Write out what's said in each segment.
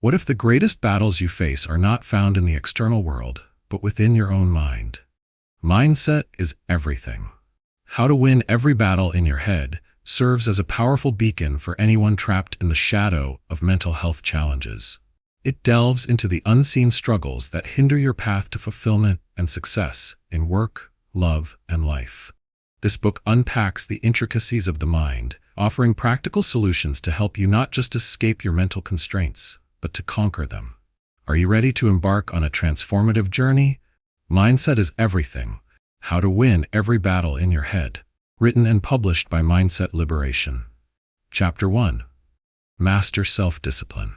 What if the greatest battles you face are not found in the external world, but within your own mind? Mindset is everything. How to Win Every Battle in Your Head serves as a powerful beacon for anyone trapped in the shadow of mental health challenges. It delves into the unseen struggles that hinder your path to fulfillment and success in work, love, and life. This book unpacks the intricacies of the mind, offering practical solutions to help you not just escape your mental constraints, but to conquer them. Are you ready to embark on a transformative journey? Mindset is everything. How to Win Every Battle in Your Head. Written and published by Mindset Liberation. Chapter 1. Master Self-Discipline.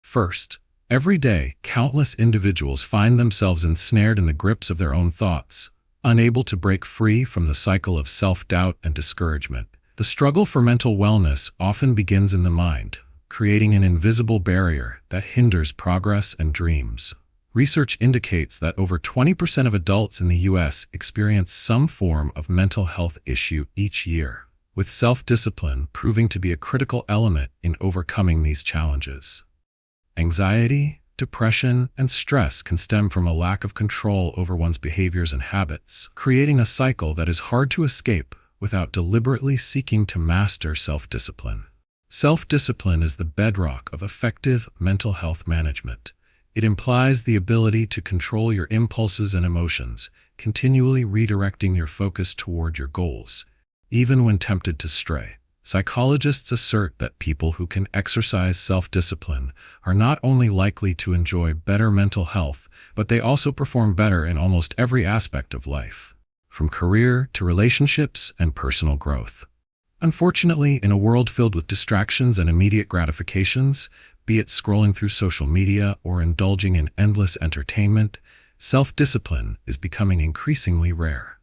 First, every day, countless individuals find themselves ensnared in the grips of their own thoughts, unable to break free from the cycle of self-doubt and discouragement. The struggle for mental wellness often begins in the mind, creating an invisible barrier that hinders progress and dreams. Research indicates that over 20% of adults in the U.S. experience some form of mental health issue each year, with self-discipline proving to be a critical element in overcoming these challenges. Anxiety, depression, and stress can stem from a lack of control over one's behaviors and habits, creating a cycle that is hard to escape without deliberately seeking to master self-discipline. Self-discipline is the bedrock of effective mental health management. It implies the ability to control your impulses and emotions, continually redirecting your focus toward your goals, even when tempted to stray. Psychologists assert that people who can exercise self-discipline are not only likely to enjoy better mental health, but they also perform better in almost every aspect of life, from career to relationships and personal growth. Unfortunately, in a world filled with distractions and immediate gratifications, be it scrolling through social media or indulging in endless entertainment, self-discipline is becoming increasingly rare.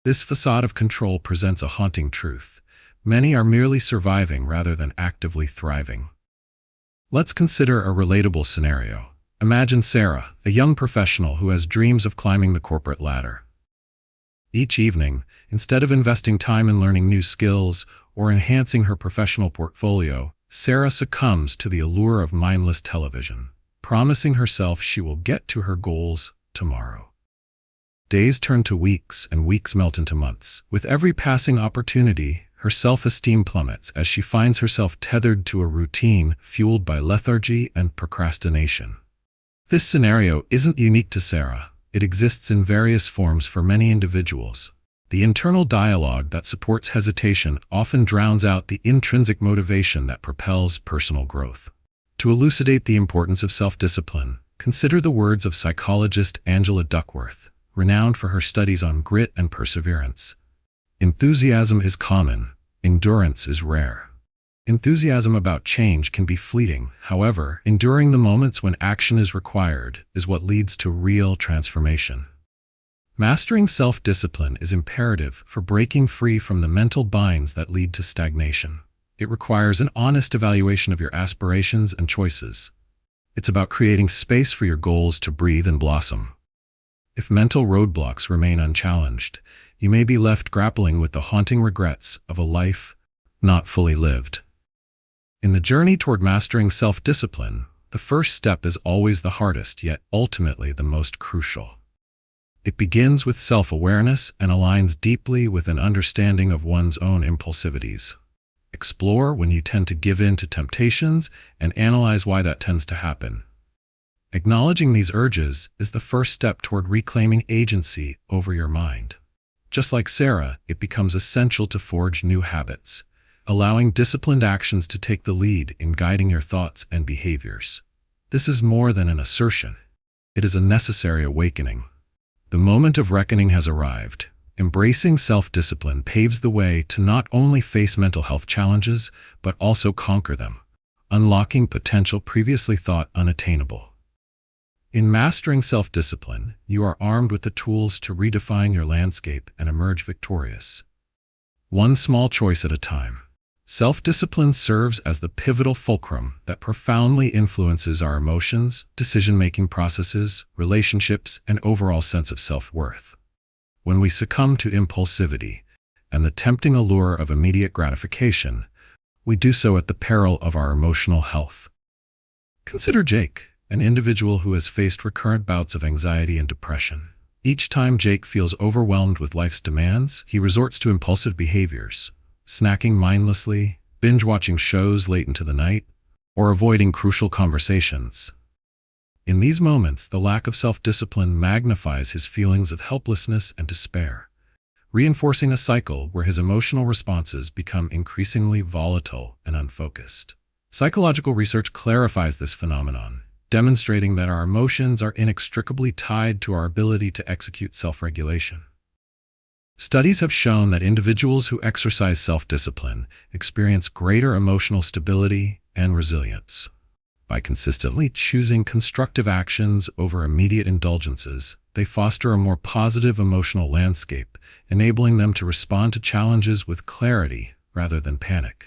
This facade of control presents a haunting truth. Many are merely surviving rather than actively thriving. Let's consider a relatable scenario. Imagine Sarah, a young professional who has dreams of climbing the corporate ladder. Each evening, instead of investing time in learning new skills or enhancing her professional portfolio, Sarah succumbs to the allure of mindless television, promising herself she will get to her goals tomorrow. Days turn to weeks and weeks melt into months. With every passing opportunity, her self-esteem plummets as she finds herself tethered to a routine fueled by lethargy and procrastination. This scenario isn't unique to Sarah. It exists in various forms for many individuals. The internal dialogue that supports hesitation often drowns out the intrinsic motivation that propels personal growth. To elucidate the importance of self-discipline, consider the words of psychologist Angela Duckworth, renowned for her studies on grit and perseverance. Enthusiasm is common, endurance is rare. Enthusiasm about change can be fleeting. However, enduring the moments when action is required is what leads to real transformation. Mastering self-discipline is imperative for breaking free from the mental binds that lead to stagnation. It requires an honest evaluation of your aspirations and choices. It's about creating space for your goals to breathe and blossom. If mental roadblocks remain unchallenged, you may be left grappling with the haunting regrets of a life not fully lived. In the journey toward mastering self-discipline, the first step is always the hardest, yet ultimately the most crucial. It begins with self-awareness and aligns deeply with an understanding of one's own impulsivities. Explore when you tend to give in to temptations and analyze why that tends to happen. Acknowledging these urges is the first step toward reclaiming agency over your mind. Just like Sarah, it becomes essential to forge new habits, allowing disciplined actions to take the lead in guiding your thoughts and behaviors. This is more than an assertion. It is a necessary awakening. The moment of reckoning has arrived. Embracing self-discipline paves the way to not only face mental health challenges, but also conquer them, unlocking potential previously thought unattainable. In mastering self-discipline, you are armed with the tools to redefine your landscape and emerge victorious. One small choice at a time. Self-discipline serves as the pivotal fulcrum that profoundly influences our emotions, decision-making processes, relationships, and overall sense of self-worth. When we succumb to impulsivity and the tempting allure of immediate gratification, we do so at the peril of our emotional health. Consider Jake, an individual who has faced recurrent bouts of anxiety and depression. Each time Jake feels overwhelmed with life's demands, he resorts to impulsive behaviors, snacking mindlessly, binge-watching shows late into the night, or avoiding crucial conversations. In these moments, the lack of self-discipline magnifies his feelings of helplessness and despair, reinforcing a cycle where his emotional responses become increasingly volatile and unfocused. Psychological research clarifies this phenomenon, demonstrating that our emotions are inextricably tied to our ability to execute self-regulation. Studies have shown that individuals who exercise self-discipline experience greater emotional stability and resilience. By consistently choosing constructive actions over immediate indulgences, they foster a more positive emotional landscape, enabling them to respond to challenges with clarity rather than panic.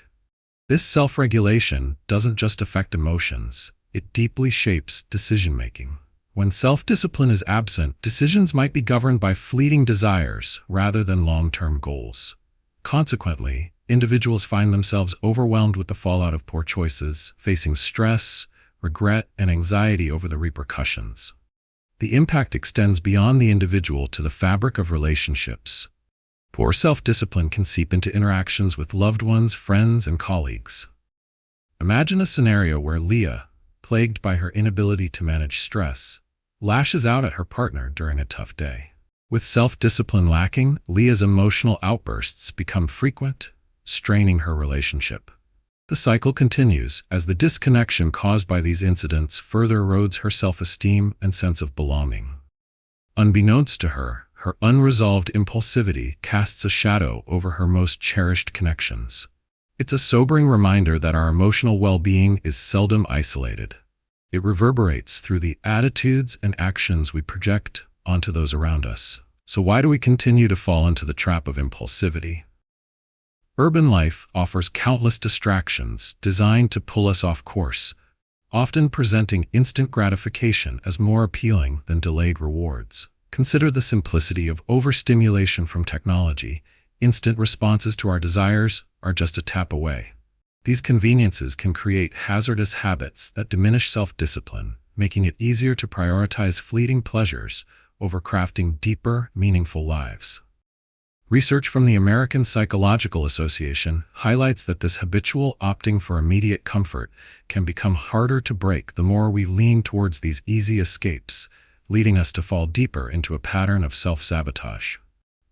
This self-regulation doesn't just affect emotions, it deeply shapes decision-making. When self-discipline is absent, decisions might be governed by fleeting desires rather than long-term goals. Consequently, individuals find themselves overwhelmed with the fallout of poor choices, facing stress, regret, and anxiety over the repercussions. The impact extends beyond the individual to the fabric of relationships. Poor self-discipline can seep into interactions with loved ones, friends, and colleagues. Imagine a scenario where Leah, plagued by her inability to manage stress, lashes out at her partner during a tough day. With self-discipline lacking, Leah's emotional outbursts become frequent, straining her relationship. The cycle continues as the disconnection caused by these incidents further erodes her self-esteem and sense of belonging. Unbeknownst to her, her unresolved impulsivity casts a shadow over her most cherished connections. It's a sobering reminder that our emotional well-being is seldom isolated. It reverberates through the attitudes and actions we project onto those around us. So why do we continue to fall into the trap of impulsivity? Urban life offers countless distractions designed to pull us off course, often presenting instant gratification as more appealing than delayed rewards. Consider the simplicity of overstimulation from technology. Instant responses to our desires are just a tap away. These conveniences can create hazardous habits that diminish self-discipline, making it easier to prioritize fleeting pleasures over crafting deeper, meaningful lives. Research from the American Psychological Association highlights that this habitual opting for immediate comfort can become harder to break the more we lean towards these easy escapes, leading us to fall deeper into a pattern of self-sabotage.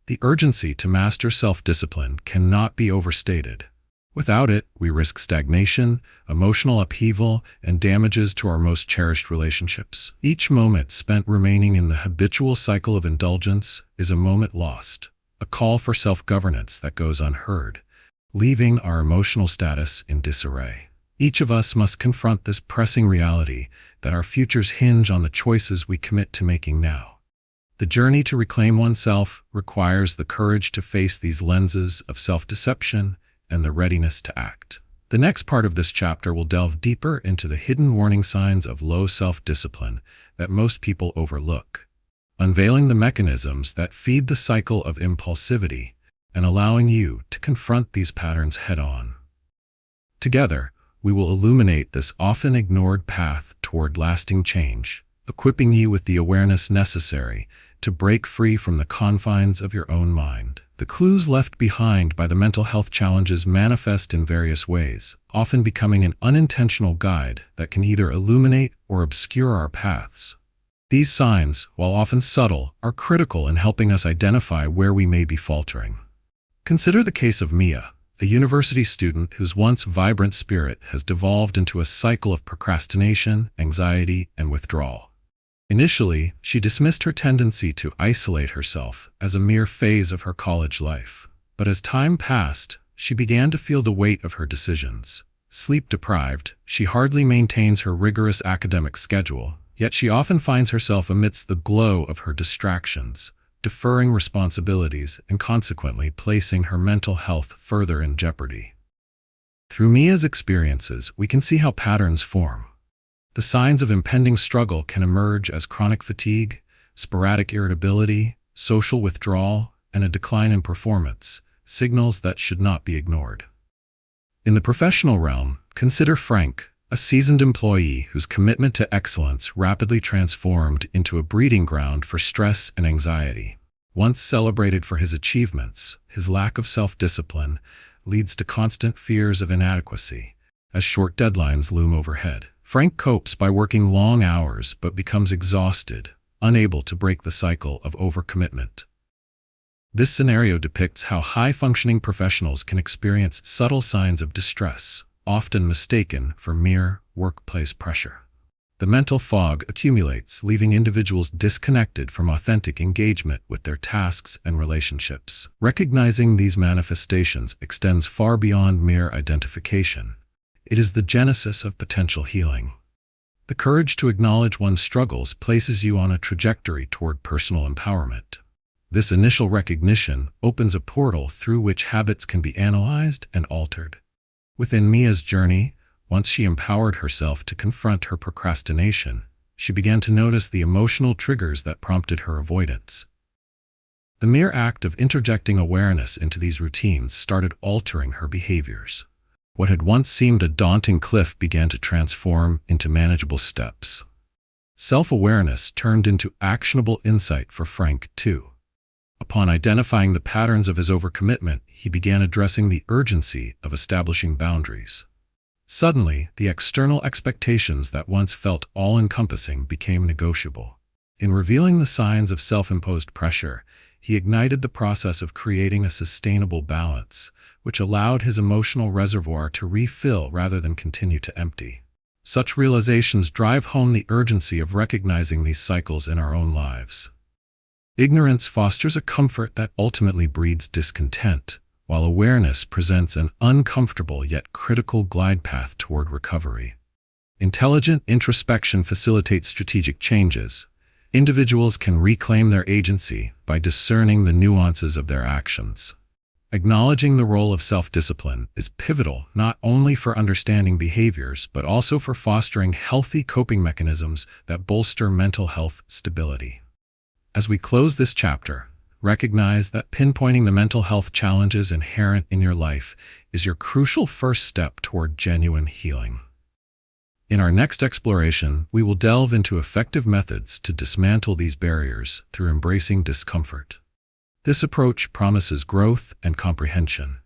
The urgency to master self-discipline cannot be overstated. Without it, we risk stagnation, emotional upheaval, and damages to our most cherished relationships. Each moment spent remaining in the habitual cycle of indulgence is a moment lost, a call for self-governance that goes unheard, leaving our emotional status in disarray. Each of us must confront this pressing reality that our futures hinge on the choices we commit to making now. The journey to reclaim oneself requires the courage to face these lenses of self-deception and the readiness to act. The next part of this chapter will delve deeper into the hidden warning signs of low self-discipline that most people overlook, unveiling the mechanisms that feed the cycle of impulsivity and allowing you to confront these patterns head-on. Together, we will illuminate this often ignored path toward lasting change, equipping you with the awareness necessary to break free from the confines of your own mind. The clues left behind by the mental health challenges manifest in various ways, often becoming an unintentional guide that can either illuminate or obscure our paths. These signs, while often subtle, are critical in helping us identify where we may be faltering. Consider the case of Mia, a university student whose once vibrant spirit has devolved into a cycle of procrastination, anxiety, and withdrawal. Initially, she dismissed her tendency to isolate herself as a mere phase of her college life. But as time passed, she began to feel the weight of her decisions. Sleep-deprived, she hardly maintains her rigorous academic schedule, yet she often finds herself amidst the glow of her distractions, deferring responsibilities and consequently placing her mental health further in jeopardy. Through Mia's experiences, we can see how patterns form. The signs of impending struggle can emerge as chronic fatigue, sporadic irritability, social withdrawal, and a decline in performance, signals that should not be ignored. In the professional realm, consider Frank, a seasoned employee whose commitment to excellence rapidly transformed into a breeding ground for stress and anxiety. Once celebrated for his achievements, his lack of self-discipline leads to constant fears of inadequacy as short deadlines loom overhead. Frank copes by working long hours but becomes exhausted, unable to break the cycle of overcommitment. This scenario depicts how high-functioning professionals can experience subtle signs of distress, often mistaken for mere workplace pressure. The mental fog accumulates, leaving individuals disconnected from authentic engagement with their tasks and relationships. Recognizing these manifestations extends far beyond mere identification. It is the genesis of potential healing. The courage to acknowledge one's struggles places you on a trajectory toward personal empowerment. This initial recognition opens a portal through which habits can be analyzed and altered. Within Mia's journey, once she empowered herself to confront her procrastination, she began to notice the emotional triggers that prompted her avoidance. The mere act of interjecting awareness into these routines started altering her behaviors. What had once seemed a daunting cliff began to transform into manageable steps. Self-awareness turned into actionable insight for Frank, too. Upon identifying the patterns of his overcommitment, he began addressing the urgency of establishing boundaries. Suddenly, the external expectations that once felt all-encompassing became negotiable. In revealing the signs of self-imposed pressure, he ignited the process of creating a sustainable balance, which allowed his emotional reservoir to refill rather than continue to empty. Such realizations drive home the urgency of recognizing these cycles in our own lives. Ignorance fosters a comfort that ultimately breeds discontent, while awareness presents an uncomfortable yet critical glide path toward recovery. Intelligent introspection facilitates strategic changes. Individuals can reclaim their agency by discerning the nuances of their actions. Acknowledging the role of self-discipline is pivotal not only for understanding behaviors but also for fostering healthy coping mechanisms that bolster mental health stability. As we close this chapter, recognize that pinpointing the mental health challenges inherent in your life is your crucial first step toward genuine healing. In our next exploration, we will delve into effective methods to dismantle these barriers through embracing discomfort. This approach promises growth and comprehension,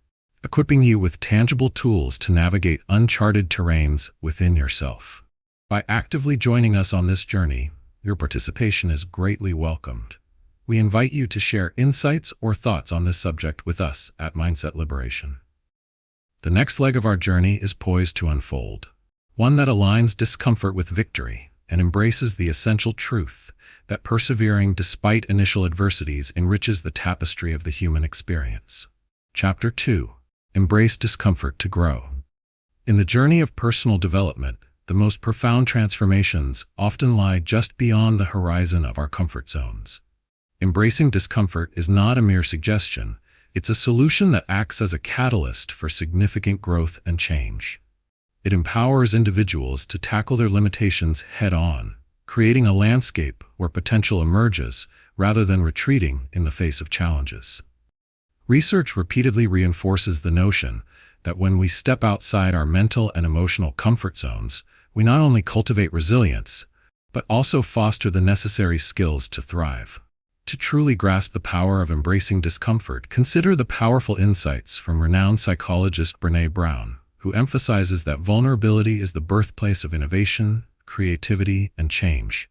equipping you with tangible tools to navigate uncharted terrains within yourself. By actively joining us on this journey, your participation is greatly welcomed. We invite you to share insights or thoughts on this subject with us at Mindset Liberation. The next leg of our journey is poised to unfold, one that aligns discomfort with victory and embraces the essential truth that persevering despite initial adversities enriches the tapestry of the human experience. Chapter 2. Embrace discomfort to grow. In the journey of personal development, the most profound transformations often lie just beyond the horizon of our comfort zones. Embracing discomfort is not a mere suggestion, it's a solution that acts as a catalyst for significant growth and change. It empowers individuals to tackle their limitations head-on, creating a landscape where potential emerges rather than retreating in the face of challenges. Research repeatedly reinforces the notion that when we step outside our mental and emotional comfort zones, we not only cultivate resilience, but also foster the necessary skills to thrive. To truly grasp the power of embracing discomfort, consider the powerful insights from renowned psychologist Brené Brown, who emphasizes that vulnerability is the birthplace of innovation, creativity, and change.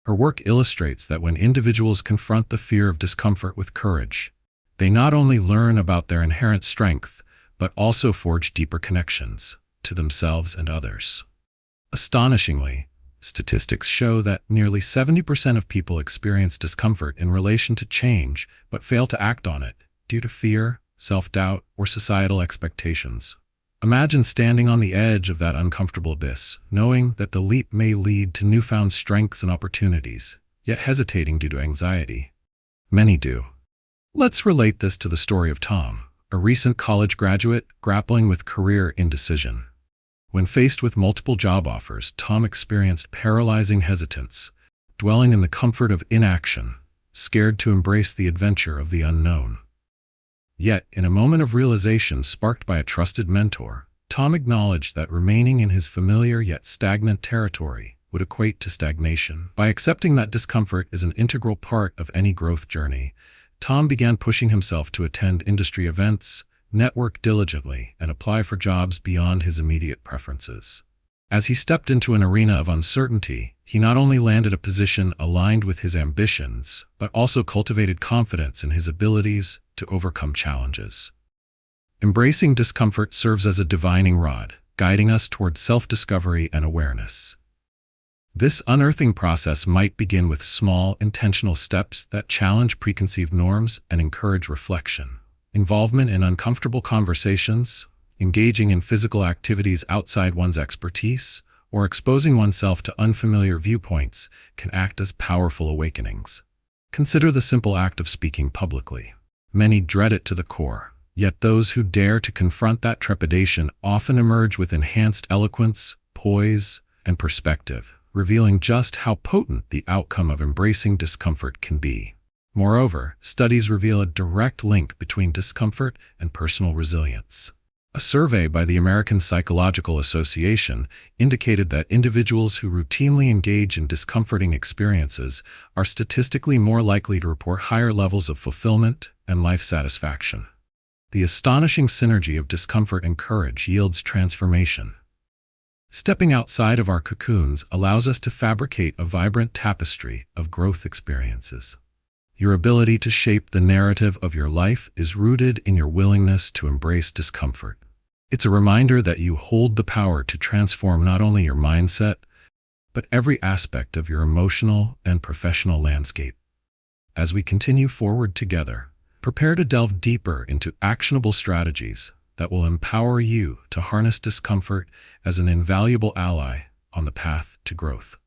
Her work illustrates that when individuals confront the fear of discomfort with courage, they not only learn about their inherent strength, but also forge deeper connections to themselves and others. Astonishingly, statistics show that nearly 70% of people experience discomfort in relation to change but fail to act on it due to fear, self-doubt, or societal expectations. Imagine standing on the edge of that uncomfortable abyss, knowing that the leap may lead to newfound strengths and opportunities, yet hesitating due to anxiety. Many do. Let's relate this to the story of Tom, a recent college graduate grappling with career indecision. When faced with multiple job offers, Tom experienced paralyzing hesitance, dwelling in the comfort of inaction, scared to embrace the adventure of the unknown. Yet, in a moment of realization sparked by a trusted mentor, Tom acknowledged that remaining in his familiar yet stagnant territory would equate to stagnation. By accepting that discomfort is an integral part of any growth journey, Tom began pushing himself to attend industry events, network diligently, and apply for jobs beyond his immediate preferences. As he stepped into an arena of uncertainty, he not only landed a position aligned with his ambitions, but also cultivated confidence in his abilities to overcome challenges. Embracing discomfort serves as a divining rod, guiding us toward self-discovery and awareness. This unearthing process might begin with small, intentional steps that challenge preconceived norms and encourage reflection. Involvement in uncomfortable conversations, engaging in physical activities outside one's expertise, or exposing oneself to unfamiliar viewpoints can act as powerful awakenings. Consider the simple act of speaking publicly. Many dread it to the core, yet those who dare to confront that trepidation often emerge with enhanced eloquence, poise, and perspective, revealing just how potent the outcome of embracing discomfort can be. Moreover, studies reveal a direct link between discomfort and personal resilience. A survey by the American Psychological Association indicated that individuals who routinely engage in discomforting experiences are statistically more likely to report higher levels of fulfillment and life satisfaction. The astonishing synergy of discomfort and courage yields transformation. Stepping outside of our cocoons allows us to fabricate a vibrant tapestry of growth experiences. Your ability to shape the narrative of your life is rooted in your willingness to embrace discomfort. It's a reminder that you hold the power to transform not only your mindset, but every aspect of your emotional and professional landscape. As we continue forward together, prepare to delve deeper into actionable strategies that will empower you to harness discomfort as an invaluable ally on the path to growth.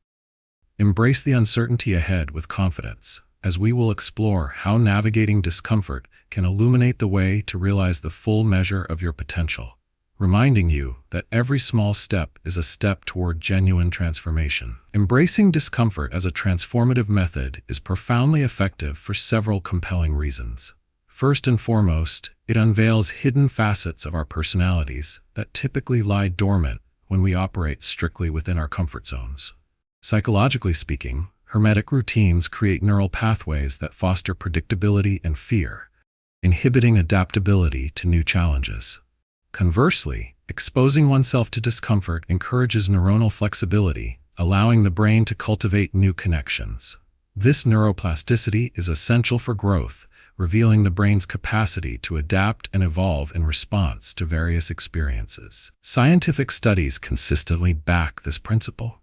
Embrace the uncertainty ahead with confidence, as we will explore how navigating discomfort can illuminate the way to realize the full measure of your potential, reminding you that every small step is a step toward genuine transformation. Embracing discomfort as a transformative method is profoundly effective for several compelling reasons. First and foremost, it unveils hidden facets of our personalities that typically lie dormant when we operate strictly within our comfort zones. Psychologically speaking, hermetic routines create neural pathways that foster predictability and fear, inhibiting adaptability to new challenges. Conversely, exposing oneself to discomfort encourages neuronal flexibility, allowing the brain to cultivate new connections. This neuroplasticity is essential for growth, revealing the brain's capacity to adapt and evolve in response to various experiences. Scientific studies consistently back this principle.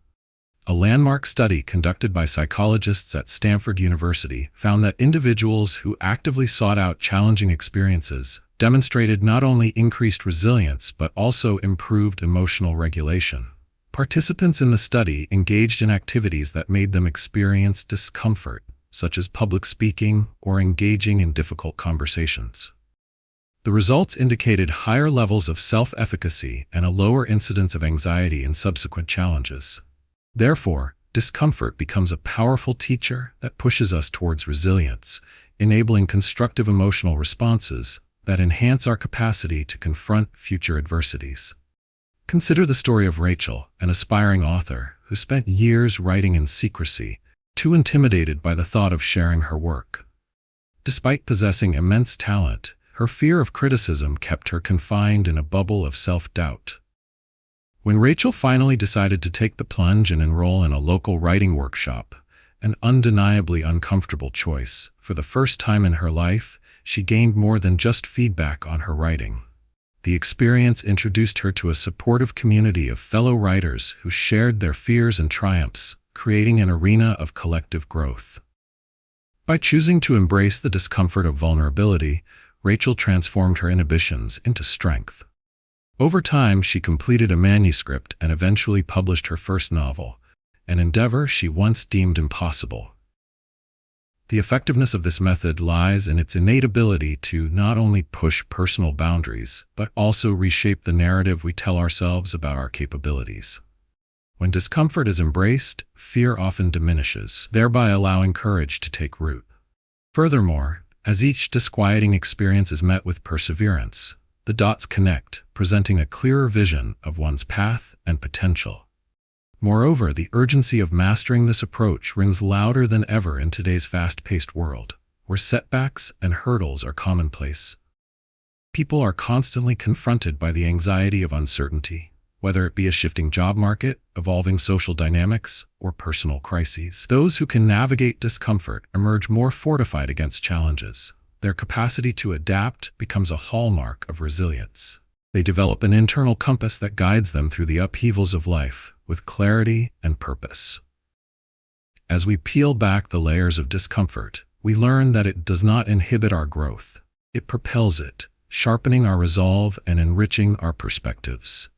A landmark study conducted by psychologists at Stanford University found that individuals who actively sought out challenging experiences demonstrated not only increased resilience but also improved emotional regulation. Participants in the study engaged in activities that made them experience discomfort, such as public speaking or engaging in difficult conversations. The results indicated higher levels of self-efficacy and a lower incidence of anxiety in subsequent challenges. Therefore, discomfort becomes a powerful teacher that pushes us towards resilience, enabling constructive emotional responses that enhance our capacity to confront future adversities. Consider the story of Rachel, an aspiring author who spent years writing in secrecy, too intimidated by the thought of sharing her work. Despite possessing immense talent, her fear of criticism kept her confined in a bubble of self-doubt. When Rachel finally decided to take the plunge and enroll in a local writing workshop, an undeniably uncomfortable choice, for the first time in her life, she gained more than just feedback on her writing. The experience introduced her to a supportive community of fellow writers who shared their fears and triumphs, creating an arena of collective growth. By choosing to embrace the discomfort of vulnerability, Rachel transformed her inhibitions into strength. Over time, she completed a manuscript and eventually published her first novel, an endeavor she once deemed impossible. The effectiveness of this method lies in its innate ability to not only push personal boundaries, but also reshape the narrative we tell ourselves about our capabilities. When discomfort is embraced, fear often diminishes, thereby allowing courage to take root. Furthermore, as each disquieting experience is met with perseverance, the dots connect, presenting a clearer vision of one's path and potential. Moreover, the urgency of mastering this approach rings louder than ever in today's fast-paced world, where setbacks and hurdles are commonplace. People are constantly confronted by the anxiety of uncertainty, whether it be a shifting job market, evolving social dynamics, or personal crises. Those who can navigate discomfort emerge more fortified against challenges. Their capacity to adapt becomes a hallmark of resilience. They develop an internal compass that guides them through the upheavals of life with clarity and purpose. As we peel back the layers of discomfort, we learn that it does not inhibit our growth. It propels it, sharpening our resolve and enriching our perspectives.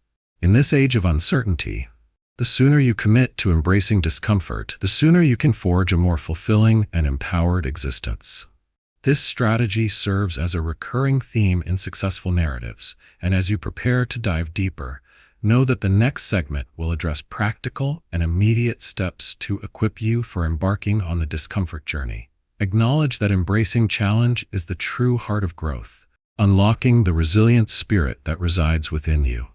In this age of uncertainty, the sooner you commit to embracing discomfort, the sooner you can forge a more fulfilling and empowered existence. This strategy serves as a recurring theme in successful narratives, and as you prepare to dive deeper, know that the next segment will address practical and immediate steps to equip you for embarking on the discomfort journey. Acknowledge that embracing challenge is the true heart of growth, unlocking the resilient spirit that resides within you.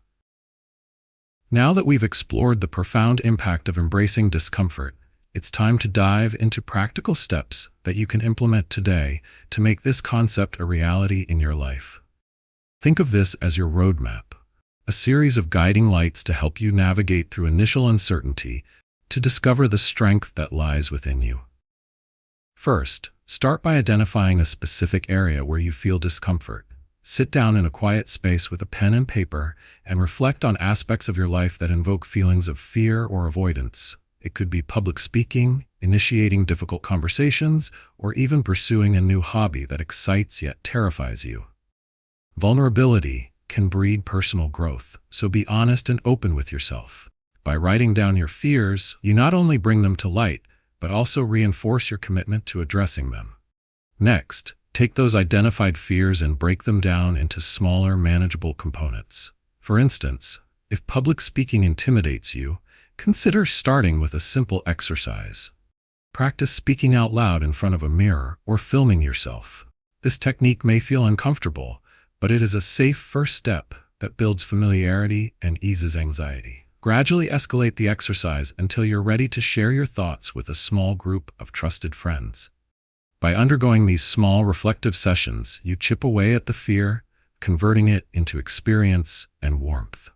Now that we've explored the profound impact of embracing discomfort, it's time to dive into practical steps that you can implement today to make this concept a reality in your life. Think of this as your roadmap, a series of guiding lights to help you navigate through initial uncertainty to discover the strength that lies within you. First, start by identifying a specific area where you feel discomfort. Sit down in a quiet space with a pen and paper and reflect on aspects of your life that invoke feelings of fear or avoidance. It could be public speaking, initiating difficult conversations, or even pursuing a new hobby that excites yet terrifies you. Vulnerability can breed personal growth, so be honest and open with yourself. By writing down your fears, you not only bring them to light, but also reinforce your commitment to addressing them. Next, take those identified fears and break them down into smaller, manageable components. For instance, if public speaking intimidates you, consider starting with a simple exercise. Practice speaking out loud in front of a mirror or filming yourself. This technique may feel uncomfortable, but it is a safe first step that builds familiarity and eases anxiety. Gradually escalate the exercise until you're ready to share your thoughts with a small group of trusted friends. By undergoing these small reflective sessions, you chip away at the fear, converting it into experience and warmth.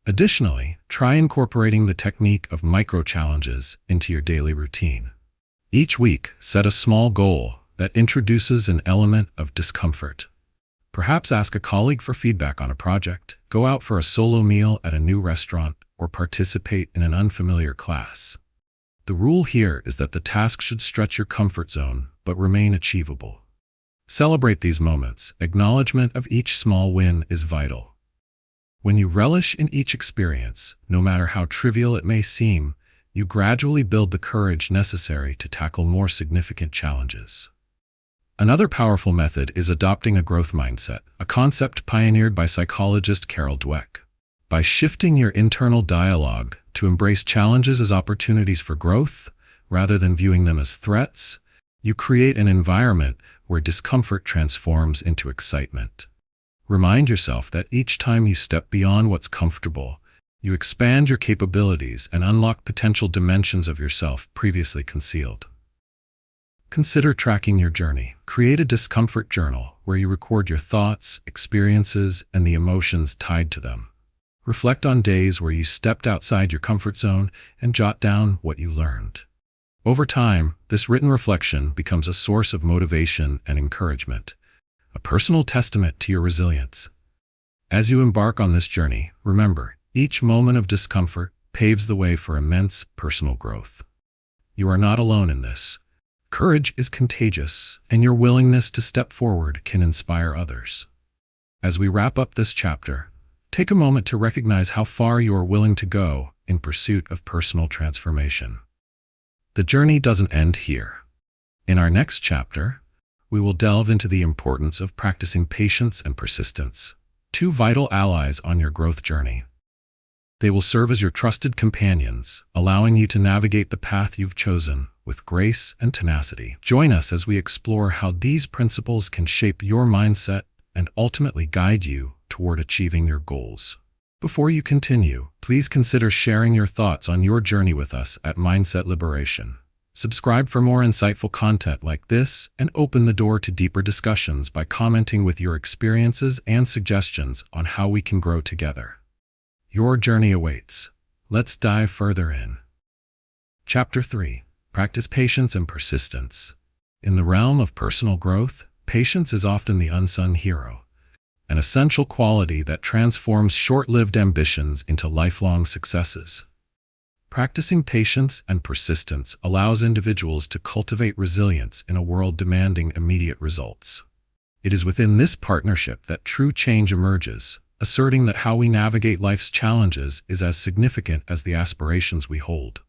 Additionally, try incorporating the technique of micro-challenges into your daily routine. Each week, set a small goal that introduces an element of discomfort. Perhaps ask a colleague for feedback on a project, go out for a solo meal at a new restaurant, or participate in an unfamiliar class. The rule here is that the task should stretch your comfort zone, but remain achievable. Celebrate these moments. Acknowledgement of each small win is vital. When you relish in each experience, no matter how trivial it may seem, you gradually build the courage necessary to tackle more significant challenges. Another powerful method is adopting a growth mindset, a concept pioneered by psychologist Carol Dweck. By shifting your internal dialogue to embrace challenges as opportunities for growth, rather than viewing them as threats, you create an environment where discomfort transforms into excitement. Remind yourself that each time you step beyond what's comfortable, you expand your capabilities and unlock potential dimensions of yourself previously concealed. Consider tracking your journey. Create a discomfort journal where you record your thoughts, experiences, and the emotions tied to them. Reflect on days where you stepped outside your comfort zone and jot down what you learned. Over time, this written reflection becomes a source of motivation and encouragement, a personal testament to your resilience. As you embark on this journey, remember, each moment of discomfort paves the way for immense personal growth. You are not alone in this. Courage is contagious, and your willingness to step forward can inspire others. As we wrap up this chapter, take a moment to recognize how far you are willing to go in pursuit of personal transformation. The journey doesn't end here. In our next chapter, we will delve into the importance of practicing patience and persistence, two vital allies on your growth journey. They will serve as your trusted companions, allowing you to navigate the path you've chosen with grace and tenacity. Join us as we explore how these principles can shape your mindset and ultimately guide you toward achieving your goals. Before you continue, please consider sharing your thoughts on your journey with us at Mindset Liberation. Subscribe for more insightful content like this and open the door to deeper discussions by commenting with your experiences and suggestions on how we can grow together. Your journey awaits. Let's dive further in. Chapter 3. Practice patience and persistence. In the realm of personal growth, patience is often the unsung hero, an essential quality that transforms short-lived ambitions into lifelong successes. Practicing patience and persistence allows individuals to cultivate resilience in a world demanding immediate results. It is within this partnership that true change emerges, asserting that how we navigate life's challenges is as significant as the aspirations we hold.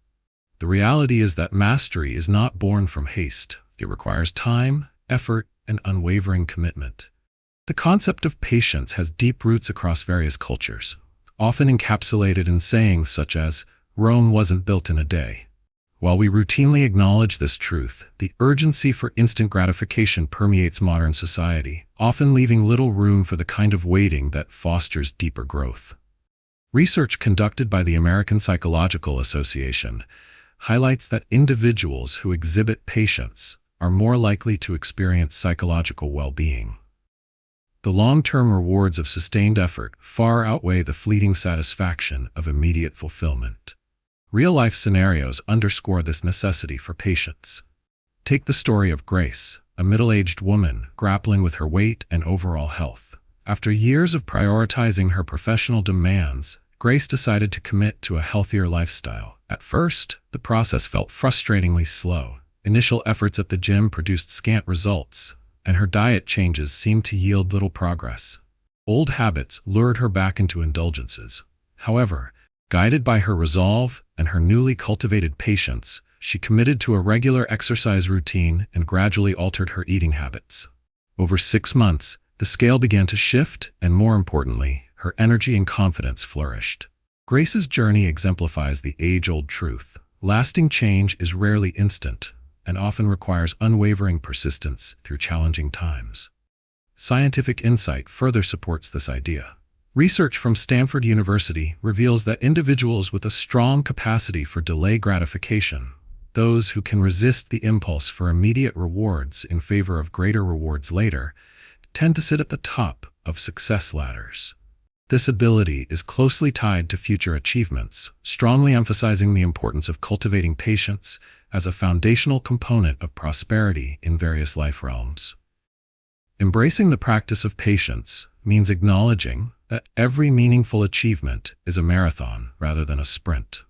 The reality is that mastery is not born from haste. It requires time, effort, and unwavering commitment. The concept of patience has deep roots across various cultures, often encapsulated in sayings such as, "Rome wasn't built in a day." While we routinely acknowledge this truth, the urgency for instant gratification permeates modern society, often leaving little room for the kind of waiting that fosters deeper growth. Research conducted by the American Psychological Association highlights that individuals who exhibit patience are more likely to experience psychological well-being. The long-term rewards of sustained effort far outweigh the fleeting satisfaction of immediate fulfillment. Real-life scenarios underscore this necessity for patience. Take the story of Grace, a middle-aged woman grappling with her weight and overall health. After years of prioritizing her professional demands, Grace decided to commit to a healthier lifestyle. At first, the process felt frustratingly slow. Initial efforts at the gym produced scant results, and her diet changes seemed to yield little progress. Old habits lured her back into indulgences. However, guided by her resolve and her newly cultivated patience, she committed to a regular exercise routine and gradually altered her eating habits. Over 6 months, the scale began to shift, and more importantly, her energy and confidence flourished. Grace's journey exemplifies the age-old truth. Lasting change is rarely instant, and often requires unwavering persistence through challenging times. Scientific insight further supports this idea. Research from Stanford University reveals that individuals with a strong capacity for delay gratification, those who can resist the impulse for immediate rewards in favor of greater rewards later, tend to sit at the top of success ladders. This ability is closely tied to future achievements, strongly emphasizing the importance of cultivating patience as a foundational component of prosperity in various life realms. Embracing the practice of patience means acknowledging that every meaningful achievement is a marathon rather than a sprint.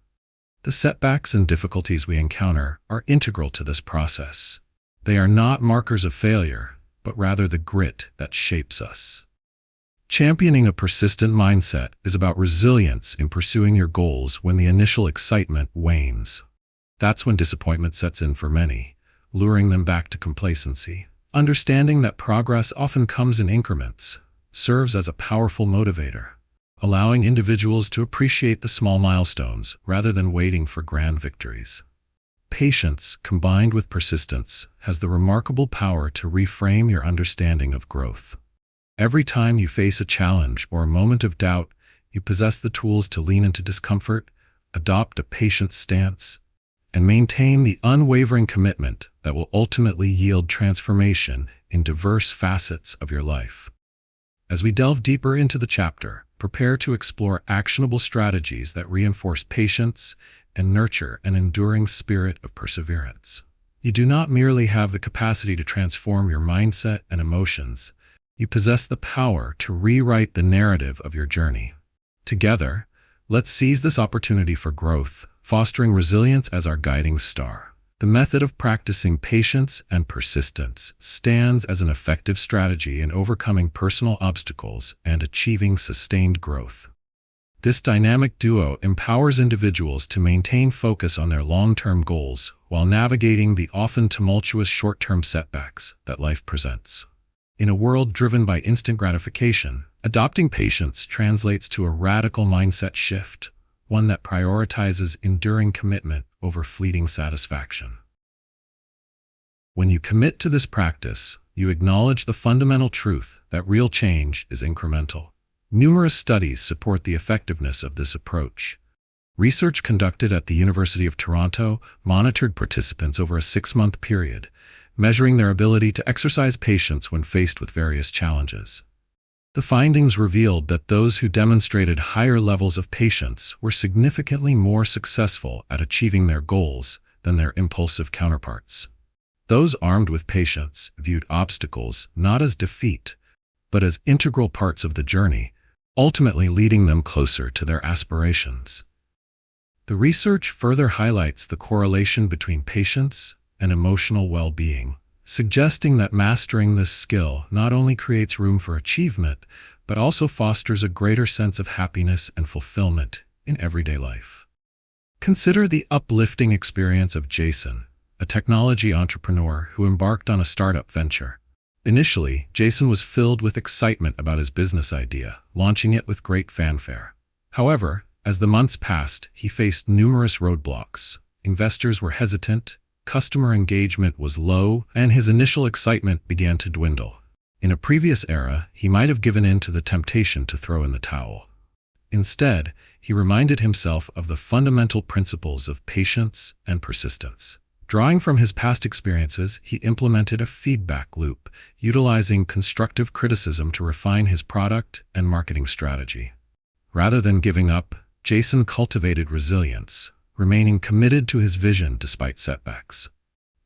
The setbacks and difficulties we encounter are integral to this process. They are not markers of failure, but rather the grit that shapes us. Championing a persistent mindset is about resilience in pursuing your goals when the initial excitement wanes. That's when disappointment sets in for many, luring them back to complacency. Understanding that progress often comes in increments serves as a powerful motivator, allowing individuals to appreciate the small milestones rather than waiting for grand victories. Patience, combined with persistence, has the remarkable power to reframe your understanding of growth. Every time you face a challenge or a moment of doubt, you possess the tools to lean into discomfort, adopt a patient stance, and maintain the unwavering commitment that will ultimately yield transformation in diverse facets of your life. As we delve deeper into the chapter, prepare to explore actionable strategies that reinforce patience and nurture an enduring spirit of perseverance. You do not merely have the capacity to transform your mindset and emotions, you possess the power to rewrite the narrative of your journey. Together, let's seize this opportunity for growth, fostering resilience as our guiding star. The method of practicing patience and persistence stands as an effective strategy in overcoming personal obstacles and achieving sustained growth. This dynamic duo empowers individuals to maintain focus on their long-term goals while navigating the often tumultuous short-term setbacks that life presents. In a world driven by instant gratification, adopting patience translates to a radical mindset shift, one that prioritizes enduring commitment over fleeting satisfaction. When you commit to this practice, you acknowledge the fundamental truth that real change is incremental. Numerous studies support the effectiveness of this approach. Research conducted at the University of Toronto monitored participants over a 6-month period, measuring their ability to exercise patience when faced with various challenges. The findings revealed that those who demonstrated higher levels of patience were significantly more successful at achieving their goals than their impulsive counterparts. Those armed with patience viewed obstacles not as defeat, but as integral parts of the journey, ultimately leading them closer to their aspirations. The research further highlights the correlation between patience and emotional well-being, suggesting that mastering this skill not only creates room for achievement, but also fosters a greater sense of happiness and fulfillment in everyday life. Consider the uplifting experience of Jason, a technology entrepreneur who embarked on a startup venture. Initially, Jason was filled with excitement about his business idea, launching it with great fanfare. However, as the months passed, he faced numerous roadblocks. Investors were hesitant, customer engagement was low, and his initial excitement began to dwindle. In a previous era, he might have given in to the temptation to throw in the towel. Instead, he reminded himself of the fundamental principles of patience and persistence. Drawing from his past experiences, he implemented a feedback loop, utilizing constructive criticism to refine his product and marketing strategy. Rather than giving up, Jason cultivated resilience, remaining committed to his vision despite setbacks.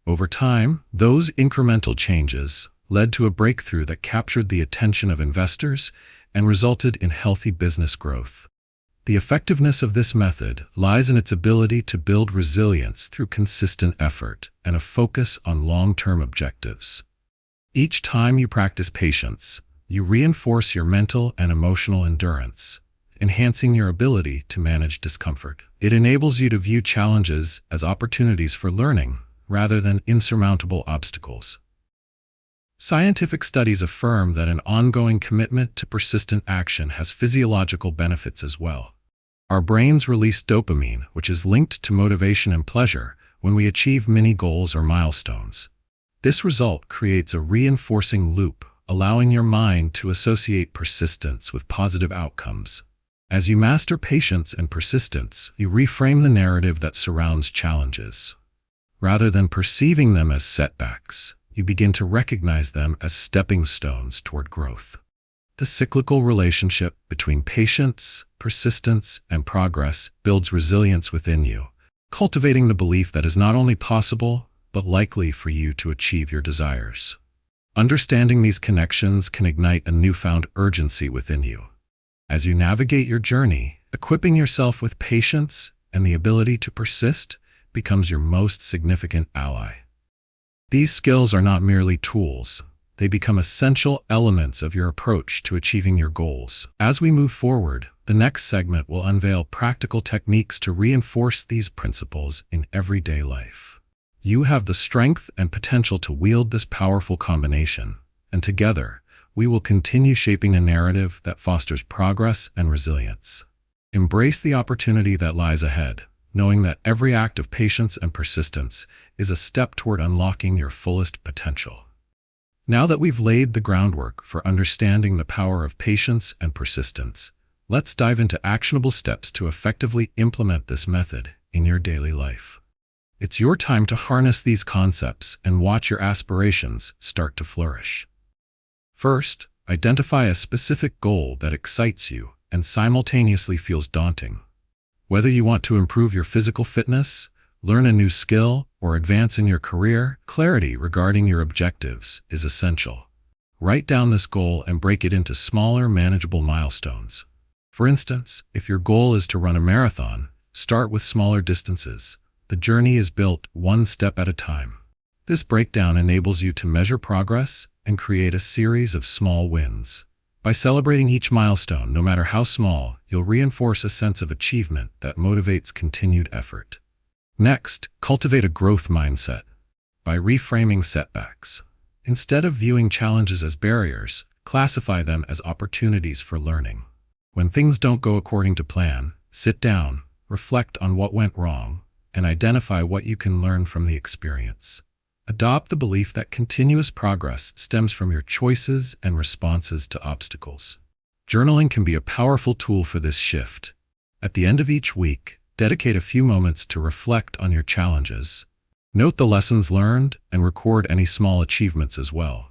Over time, those incremental changes led to a breakthrough that captured the attention of investors and resulted in healthy business growth. The effectiveness of this method lies in its ability to build resilience through consistent effort and a focus on long-term objectives. Each time you practice patience, you reinforce your mental and emotional endurance, enhancing your ability to manage discomfort. It enables you to view challenges as opportunities for learning rather than insurmountable obstacles. Scientific studies affirm that an ongoing commitment to persistent action has physiological benefits as well. Our brains release dopamine, which is linked to motivation and pleasure, when we achieve mini goals or milestones. This result creates a reinforcing loop, allowing your mind to associate persistence with positive outcomes. As you master patience and persistence, you reframe the narrative that surrounds challenges. Rather than perceiving them as setbacks, you begin to recognize them as stepping stones toward growth. The cyclical relationship between patience, persistence, and progress builds resilience within you, cultivating the belief that is not only possible, but likely for you to achieve your desires. Understanding these connections can ignite a newfound urgency within you. As you navigate your journey, equipping yourself with patience and the ability to persist becomes your most significant ally. These skills are not merely tools. They become essential elements of your approach to achieving your goals. As we move forward, the next segment will unveil practical techniques to reinforce these principles in everyday life. You have the strength and potential to wield this powerful combination, and together, we will continue shaping a narrative that fosters progress and resilience. Embrace the opportunity that lies ahead, knowing that every act of patience and persistence is a step toward unlocking your fullest potential. Now that we've laid the groundwork for understanding the power of patience and persistence, let's dive into actionable steps to effectively implement this method in your daily life. It's your time to harness these concepts and watch your aspirations start to flourish. First, identify a specific goal that excites you and simultaneously feels daunting. Whether you want to improve your physical fitness, learn a new skill, or advance in your career, clarity regarding your objectives is essential. Write down this goal and break it into smaller, manageable milestones. For instance, if your goal is to run a marathon, start with smaller distances. The journey is built one step at a time. This breakdown enables you to measure progress and create a series of small wins. By celebrating each milestone, no matter how small, you'll reinforce a sense of achievement that motivates continued effort. Next, cultivate a growth mindset. By reframing setbacks, instead of viewing challenges as barriers, classify them as opportunities for learning. When things don't go according to plan, sit down, reflect on what went wrong, and identify what you can learn from the experience. Adopt the belief that continuous progress stems from your choices and responses to obstacles. Journaling can be a powerful tool for this shift. At the end of each week, dedicate a few moments to reflect on your challenges. Note the lessons learned and record any small achievements as well.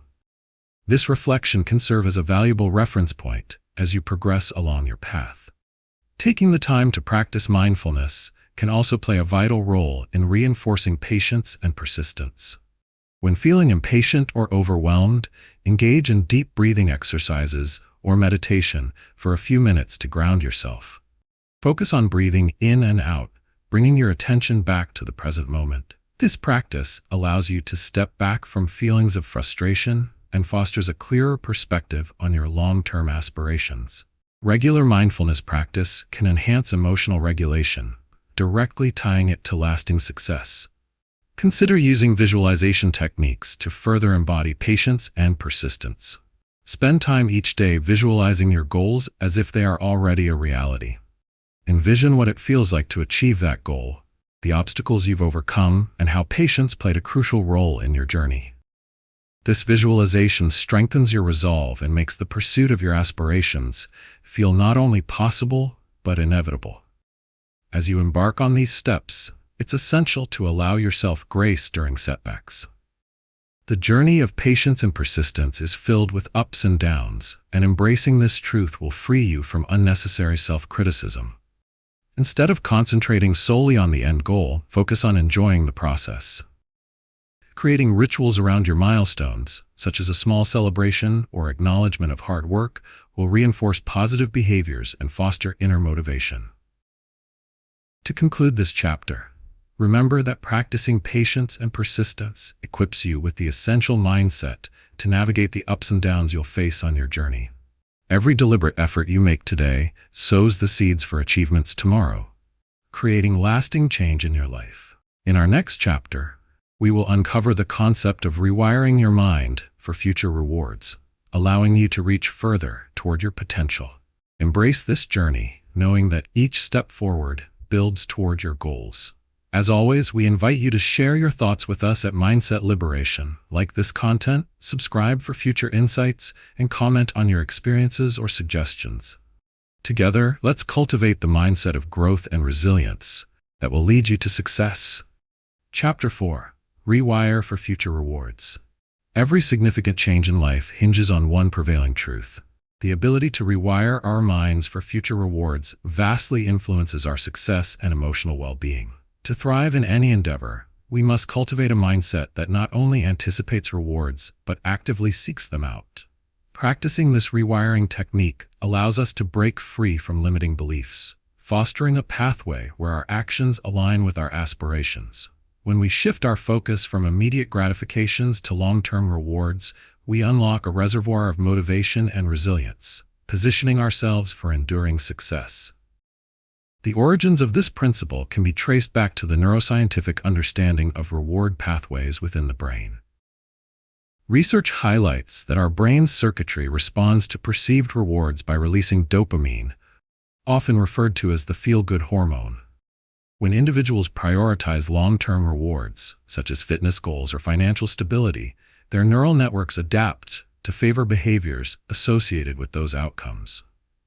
This reflection can serve as a valuable reference point as you progress along your path. Taking the time to practice mindfulness can also play a vital role in reinforcing patience and persistence. When feeling impatient or overwhelmed, engage in deep breathing exercises or meditation for a few minutes to ground yourself. Focus on breathing in and out, bringing your attention back to the present moment. This practice allows you to step back from feelings of frustration and fosters a clearer perspective on your long-term aspirations. Regular mindfulness practice can enhance emotional regulation, directly tying it to lasting success. Consider using visualization techniques to further embody patience and persistence. Spend time each day visualizing your goals as if they are already a reality. Envision what it feels like to achieve that goal, the obstacles you've overcome, and how patience played a crucial role in your journey. This visualization strengthens your resolve and makes the pursuit of your aspirations feel not only possible, but inevitable. As you embark on these steps, it's essential to allow yourself grace during setbacks. The journey of patience and persistence is filled with ups and downs, and embracing this truth will free you from unnecessary self-criticism. Instead of concentrating solely on the end goal, focus on enjoying the process. Creating rituals around your milestones, such as a small celebration or acknowledgement of hard work, will reinforce positive behaviors and foster inner motivation. To conclude this chapter, remember that practicing patience and persistence equips you with the essential mindset to navigate the ups and downs you'll face on your journey. Every deliberate effort you make today sows the seeds for achievements tomorrow, creating lasting change in your life. In our next chapter, we will uncover the concept of rewiring your mind for future rewards, allowing you to reach further toward your potential. Embrace this journey, knowing that each step forward builds toward your goals. As always, we invite you to share your thoughts with us at Mindset Liberation. Like this content, subscribe for future insights, and comment on your experiences or suggestions. Together, let's cultivate the mindset of growth and resilience that will lead you to success. Chapter 4. Rewire for Future Rewards. Every significant change in life hinges on one prevailing truth. The ability to rewire our minds for future rewards vastly influences our success and emotional well-being. To thrive in any endeavor, we must cultivate a mindset that not only anticipates rewards, but actively seeks them out. Practicing this rewiring technique allows us to break free from limiting beliefs, fostering a pathway where our actions align with our aspirations. When we shift our focus from immediate gratifications to long-term rewards, we unlock a reservoir of motivation and resilience, positioning ourselves for enduring success. The origins of this principle can be traced back to the neuroscientific understanding of reward pathways within the brain. Research highlights that our brain's circuitry responds to perceived rewards by releasing dopamine, often referred to as the feel-good hormone. When individuals prioritize long-term rewards, such as fitness goals or financial stability, their neural networks adapt to favor behaviors associated with those outcomes.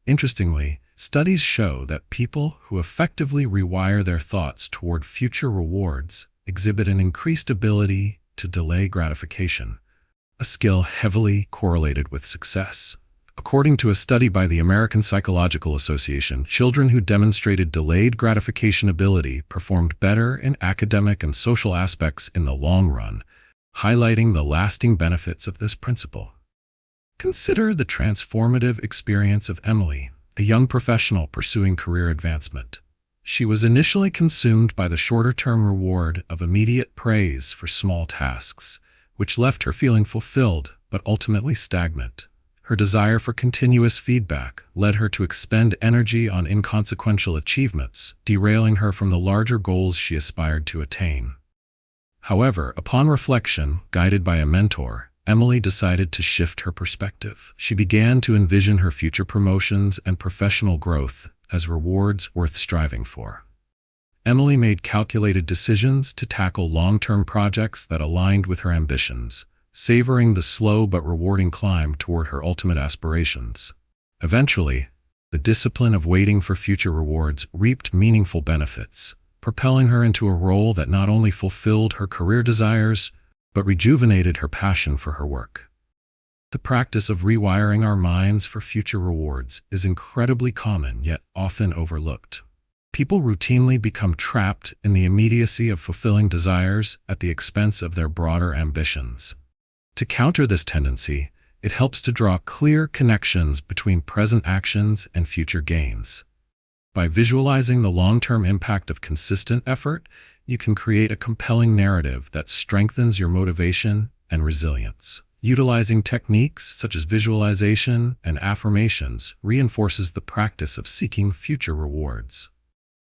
Interestingly, studies show that people who effectively rewire their thoughts toward future rewards exhibit an increased ability to delay gratification, a skill heavily correlated with success. According to a study by the American Psychological Association, children who demonstrated delayed gratification ability performed better in academic and social aspects in the long run, highlighting the lasting benefits of this principle. Consider the transformative experience of Emily, a young professional pursuing career advancement. She was initially consumed by the shorter-term reward of immediate praise for small tasks, which left her feeling fulfilled but ultimately stagnant. Her desire for continuous feedback led her to expend energy on inconsequential achievements, derailing her from the larger goals she aspired to attain. However, upon reflection, guided by a mentor, Emily decided to shift her perspective. She began to envision her future promotions and professional growth as rewards worth striving for. Emily made calculated decisions to tackle long-term projects that aligned with her ambitions, savoring the slow but rewarding climb toward her ultimate aspirations. Eventually, the discipline of waiting for future rewards reaped meaningful benefits, propelling her into a role that not only fulfilled her career desires, but rejuvenated her passion for her work. The practice of rewiring our minds for future rewards is incredibly common yet often overlooked. People routinely become trapped in the immediacy of fulfilling desires at the expense of their broader ambitions. To counter this tendency, it helps to draw clear connections between present actions and future gains. By visualizing the long-term impact of consistent effort, you can create a compelling narrative that strengthens your motivation and resilience. Utilizing techniques such as visualization and affirmations reinforces the practice of seeking future rewards.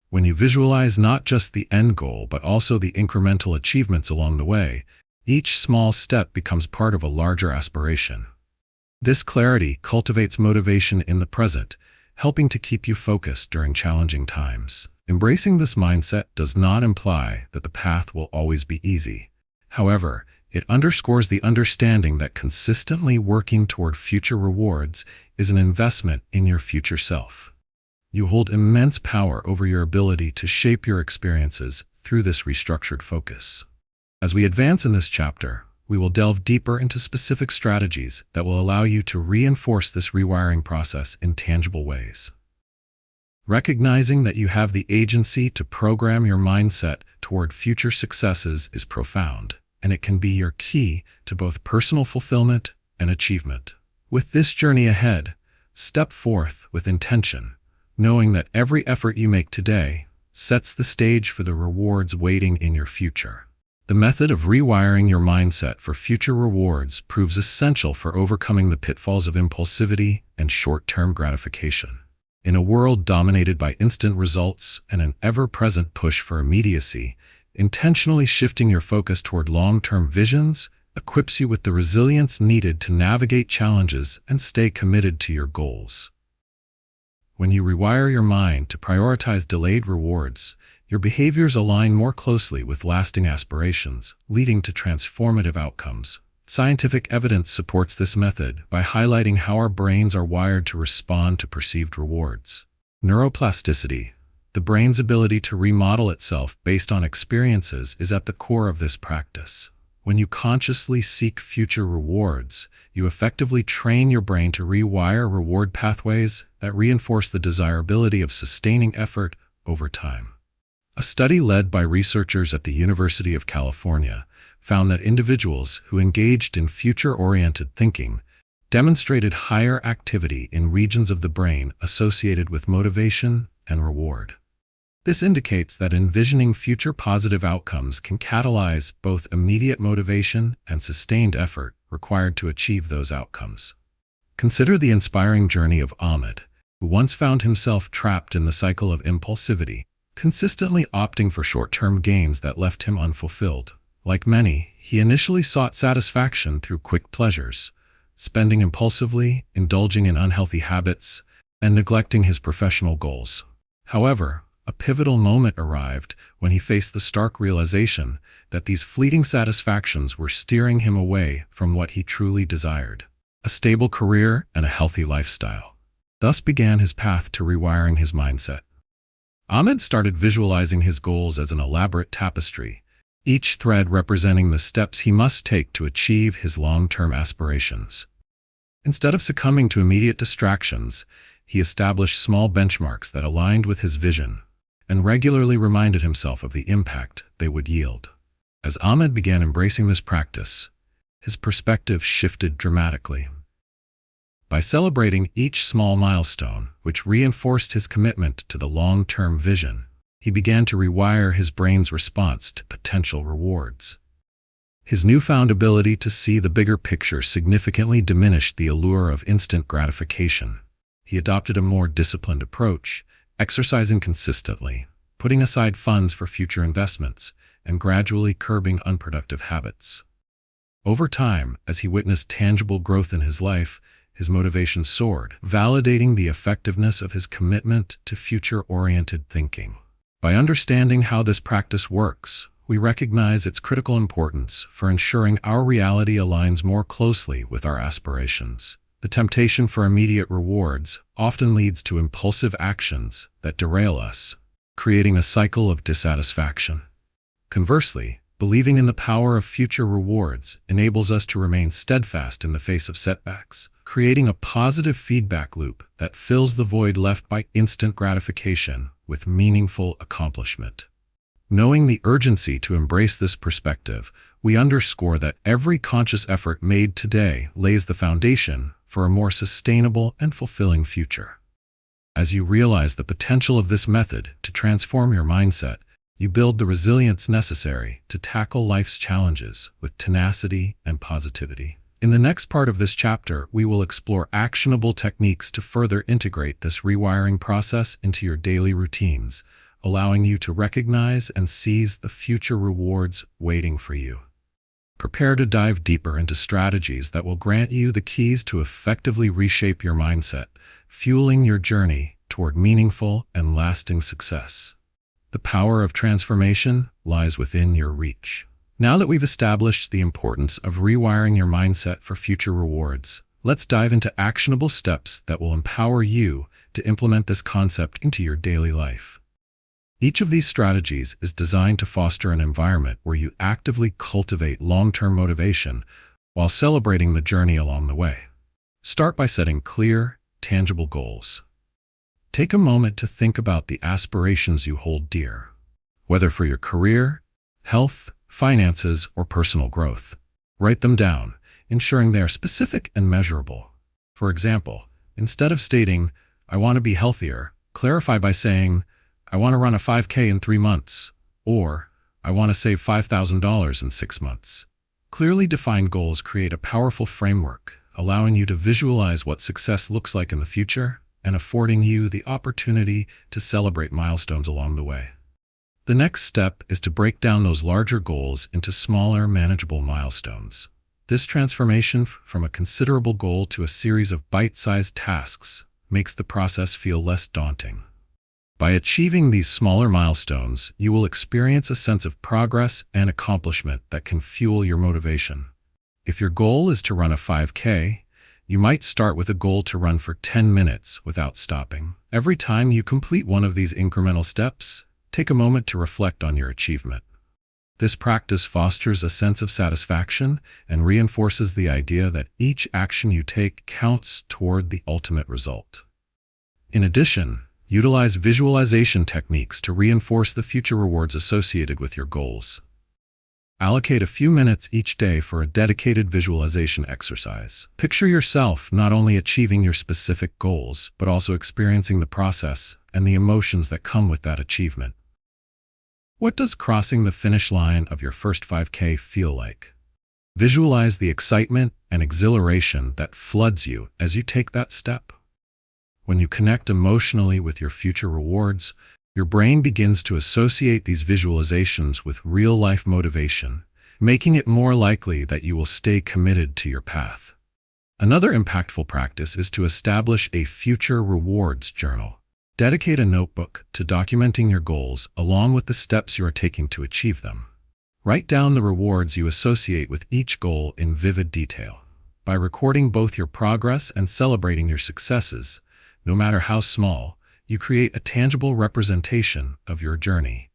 When you visualize not just the end goal but also the incremental achievements along the way, each small step becomes part of a larger aspiration. This clarity cultivates motivation in the present, helping to keep you focused during challenging times. Embracing this mindset does not imply that the path will always be easy. However, it underscores the understanding that consistently working toward future rewards is an investment in your future self. You hold immense power over your ability to shape your experiences through this restructured focus. As we advance in this chapter, we will delve deeper into specific strategies that will allow you to reinforce this rewiring process in tangible ways. Recognizing that you have the agency to program your mindset toward future successes is profound, and it can be your key to both personal fulfillment and achievement. With this journey ahead, step forth with intention, knowing that every effort you make today sets the stage for the rewards waiting in your future. The method of rewiring your mindset for future rewards proves essential for overcoming the pitfalls of impulsivity and short-term gratification. In a world dominated by instant results and an ever-present push for immediacy, intentionally shifting your focus toward long-term visions equips you with the resilience needed to navigate challenges and stay committed to your goals. When you rewire your mind to prioritize delayed rewards, your behaviors align more closely with lasting aspirations, leading to transformative outcomes. Scientific evidence supports this method by highlighting how our brains are wired to respond to perceived rewards. Neuroplasticity, the brain's ability to remodel itself based on experiences, is at the core of this practice. When you consciously seek future rewards, you effectively train your brain to rewire reward pathways that reinforce the desirability of sustaining effort over time. A study led by researchers at the University of California found that individuals who engaged in future-oriented thinking demonstrated higher activity in regions of the brain associated with motivation and reward. This indicates that envisioning future positive outcomes can catalyze both immediate motivation and sustained effort required to achieve those outcomes. Consider the inspiring journey of Ahmed, who once found himself trapped in the cycle of impulsivity, consistently opting for short-term gains that left him unfulfilled. Like many, he initially sought satisfaction through quick pleasures, spending impulsively, indulging in unhealthy habits, and neglecting his professional goals. However, a pivotal moment arrived when he faced the stark realization that these fleeting satisfactions were steering him away from what he truly desired: a stable career and a healthy lifestyle. Thus began his path to rewiring his mindset. Ahmed started visualizing his goals as an elaborate tapestry, each thread representing the steps he must take to achieve his long-term aspirations. Instead of succumbing to immediate distractions, he established small benchmarks that aligned with his vision and regularly reminded himself of the impact they would yield. As Ahmed began embracing this practice, his perspective shifted dramatically. By celebrating each small milestone, which reinforced his commitment to the long-term vision, he began to rewire his brain's response to potential rewards. His newfound ability to see the bigger picture significantly diminished the allure of instant gratification. He adopted a more disciplined approach, exercising consistently, putting aside funds for future investments, and gradually curbing unproductive habits. Over time, as he witnessed tangible growth in his life, his motivation soared, validating the effectiveness of his commitment to future-oriented thinking. By understanding how this practice works, we recognize its critical importance for ensuring our reality aligns more closely with our aspirations. The temptation for immediate rewards often leads to impulsive actions that derail us, creating a cycle of dissatisfaction. Conversely, believing in the power of future rewards enables us to remain steadfast in the face of setbacks, creating a positive feedback loop that fills the void left by instant gratification with meaningful accomplishment. Knowing the urgency to embrace this perspective, we underscore that every conscious effort made today lays the foundation for a more sustainable and fulfilling future. As you realize the potential of this method to transform your mindset, you build the resilience necessary to tackle life's challenges with tenacity and positivity. In the next part of this chapter, we will explore actionable techniques to further integrate this rewiring process into your daily routines, allowing you to recognize and seize the future rewards waiting for you. Prepare to dive deeper into strategies that will grant you the keys to effectively reshape your mindset, fueling your journey toward meaningful and lasting success. The power of transformation lies within your reach. Now that we've established the importance of rewiring your mindset for future rewards, let's dive into actionable steps that will empower you to implement this concept into your daily life. Each of these strategies is designed to foster an environment where you actively cultivate long-term motivation while celebrating the journey along the way. Start by setting clear, tangible goals. Take a moment to think about the aspirations you hold dear, whether for your career, health, finances, or personal growth. Write them down, ensuring they are specific and measurable. For example, instead of stating, "I want to be healthier," clarify by saying, "I want to run a 5K in 3 months," or "I want to save $5,000 in 6 months." Clearly defined goals create a powerful framework, allowing you to visualize what success looks like in the future and affording you the opportunity to celebrate milestones along the way. The next step is to break down those larger goals into smaller, manageable milestones. This transformation from a considerable goal to a series of bite-sized tasks makes the process feel less daunting. By achieving these smaller milestones, you will experience a sense of progress and accomplishment that can fuel your motivation. If your goal is to run a 5K, you might start with a goal to run for 10 minutes without stopping. Every time you complete one of these incremental steps, take a moment to reflect on your achievement. This practice fosters a sense of satisfaction and reinforces the idea that each action you take counts toward the ultimate result. In addition, utilize visualization techniques to reinforce the future rewards associated with your goals. Allocate a few minutes each day for a dedicated visualization exercise. Picture yourself not only achieving your specific goals, but also experiencing the process and the emotions that come with that achievement. What does crossing the finish line of your first 5K feel like? Visualize the excitement and exhilaration that floods you as you take that step. When you connect emotionally with your future rewards, your brain begins to associate these visualizations with real-life motivation, making it more likely that you will stay committed to your path. Another impactful practice is to establish a future rewards journal. Dedicate a notebook to documenting your goals along with the steps you are taking to achieve them. Write down the rewards you associate with each goal in vivid detail. By recording both your progress and celebrating your successes, no matter how small, you create a tangible representation of your journey.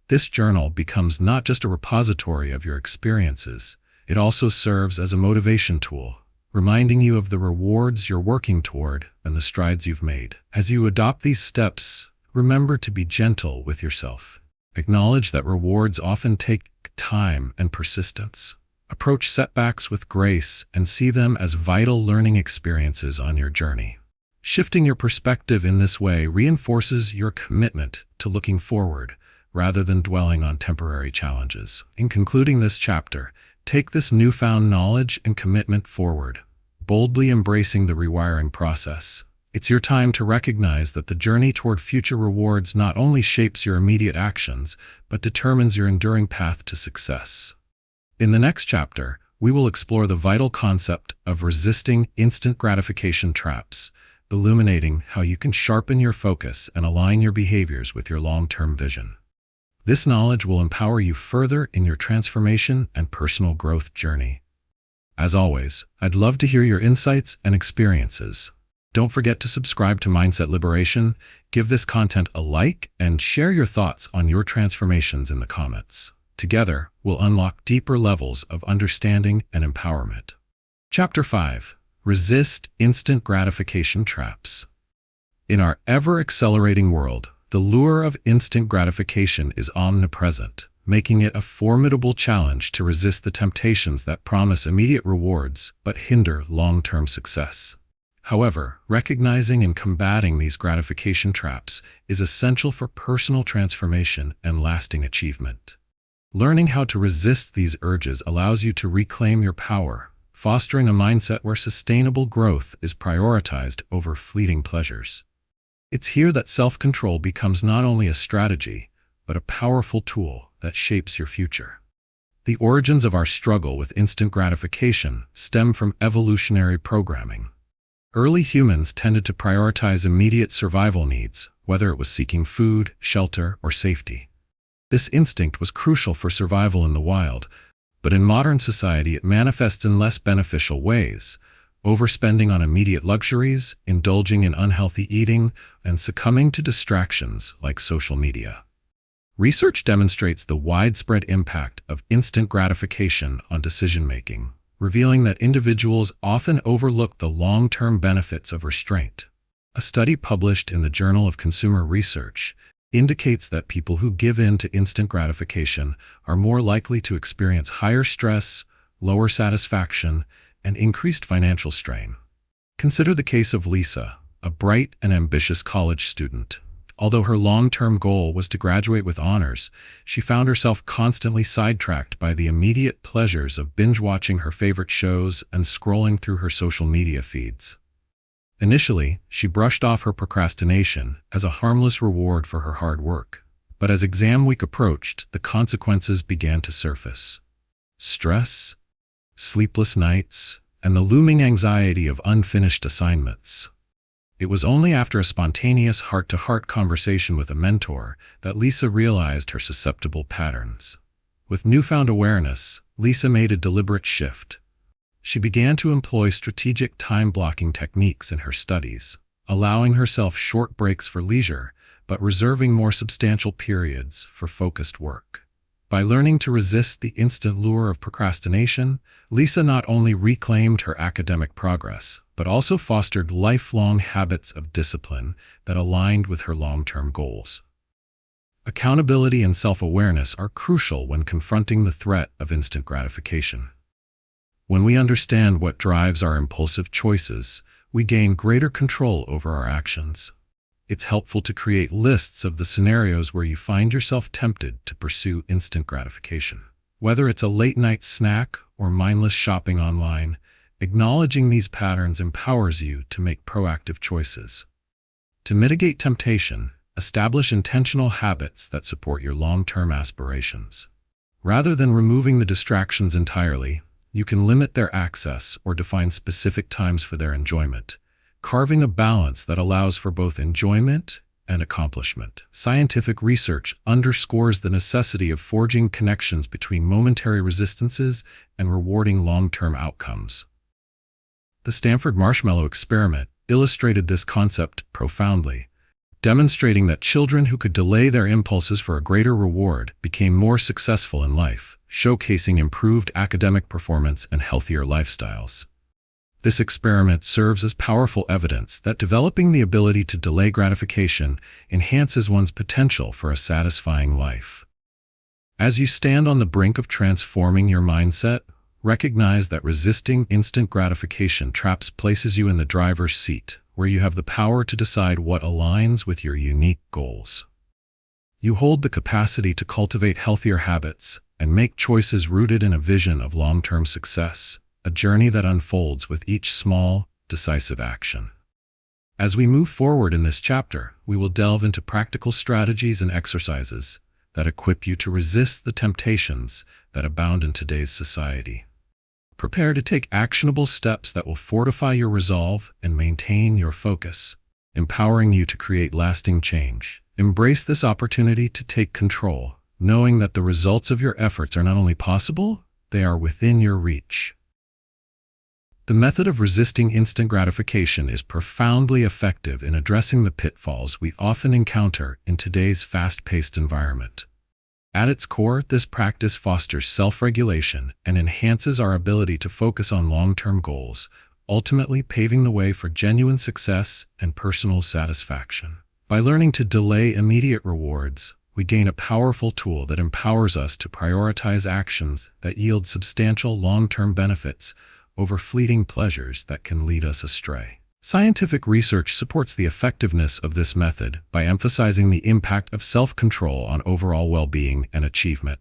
This journal becomes not just a repository of your experiences, it also serves as a motivation tool, reminding you of the rewards you're working toward and the strides you've made. As you adopt these steps, remember to be gentle with yourself. Acknowledge that rewards often take time and persistence. Approach setbacks with grace and see them as vital learning experiences on your journey. Shifting your perspective in this way reinforces your commitment to looking forward rather than dwelling on temporary challenges. In concluding this chapter, take this newfound knowledge and commitment forward, boldly embracing the rewiring process. It's your time to recognize that the journey toward future rewards not only shapes your immediate actions, but determines your enduring path to success. In the next chapter, we will explore the vital concept of resisting instant gratification traps, illuminating how you can sharpen your focus and align your behaviors with your long-term vision. This knowledge will empower you further in your transformation and personal growth journey. As always, I'd love to hear your insights and experiences. Don't forget to subscribe to Mindset Liberation, give this content a like, and share your thoughts on your transformations in the comments. Together, we'll unlock deeper levels of understanding and empowerment. Chapter 5. Resist Instant Gratification Traps. In our ever-accelerating world, the lure of instant gratification is omnipresent, making it a formidable challenge to resist the temptations that promise immediate rewards but hinder long-term success. However, recognizing and combating these gratification traps is essential for personal transformation and lasting achievement. Learning how to resist these urges allows you to reclaim your power, fostering a mindset where sustainable growth is prioritized over fleeting pleasures. It's here that self-control becomes not only a strategy, but a powerful tool that shapes your future. The origins of our struggle with instant gratification stem from evolutionary programming. Early humans tended to prioritize immediate survival needs, whether it was seeking food, shelter, or safety. This instinct was crucial for survival in the wild, but in modern society it manifests in less beneficial ways, overspending on immediate luxuries, indulging in unhealthy eating, and succumbing to distractions like social media. Research demonstrates the widespread impact of instant gratification on decision-making, revealing that individuals often overlook the long-term benefits of restraint. A study published in the Journal of Consumer Research indicates that people who give in to instant gratification are more likely to experience higher stress, lower satisfaction, and increased financial strain. Consider the case of Lisa, a bright and ambitious college student. Although her long-term goal was to graduate with honors, she found herself constantly sidetracked by the immediate pleasures of binge-watching her favorite shows and scrolling through her social media feeds. Initially, she brushed off her procrastination as a harmless reward for her hard work. But as exam week approached, the consequences began to surface. Stress, sleepless nights, and the looming anxiety of unfinished assignments. It was only after a spontaneous heart-to-heart conversation with a mentor that Lisa realized her susceptible patterns. With newfound awareness, Lisa made a deliberate shift. She began to employ strategic time-blocking techniques in her studies, allowing herself short breaks for leisure, but reserving more substantial periods for focused work. By learning to resist the instant lure of procrastination, Lisa not only reclaimed her academic progress, but also fostered lifelong habits of discipline that aligned with her long-term goals. Accountability and self-awareness are crucial when confronting the threat of instant gratification. When we understand what drives our impulsive choices, we gain greater control over our actions. It's helpful to create lists of the scenarios where you find yourself tempted to pursue instant gratification. Whether it's a late-night snack or mindless shopping online, acknowledging these patterns empowers you to make proactive choices. To mitigate temptation, establish intentional habits that support your long-term aspirations. Rather than removing the distractions entirely, you can limit their access or define specific times for their enjoyment, carving a balance that allows for both enjoyment and accomplishment. Scientific research underscores the necessity of forging connections between momentary resistances and rewarding long-term outcomes. The Stanford Marshmallow Experiment illustrated this concept profoundly, demonstrating that children who could delay their impulses for a greater reward became more successful in life, showcasing improved academic performance and healthier lifestyles. This experiment serves as powerful evidence that developing the ability to delay gratification enhances one's potential for a satisfying life. As you stand on the brink of transforming your mindset, recognize that resisting instant gratification traps places you in the driver's seat, where you have the power to decide what aligns with your unique goals. You hold the capacity to cultivate healthier habits and make choices rooted in a vision of long-term success, a journey that unfolds with each small, decisive action. As we move forward in this chapter, we will delve into practical strategies and exercises that equip you to resist the temptations that abound in today's society. Prepare to take actionable steps that will fortify your resolve and maintain your focus, empowering you to create lasting change. Embrace this opportunity to take control, knowing that the results of your efforts are not only possible, they are within your reach. The method of resisting instant gratification is profoundly effective in addressing the pitfalls we often encounter in today's fast-paced environment. At its core, this practice fosters self-regulation and enhances our ability to focus on long-term goals, ultimately paving the way for genuine success and personal satisfaction. By learning to delay immediate rewards, we gain a powerful tool that empowers us to prioritize actions that yield substantial long-term benefits over fleeting pleasures that can lead us astray. Scientific research supports the effectiveness of this method by emphasizing the impact of self-control on overall well-being and achievement.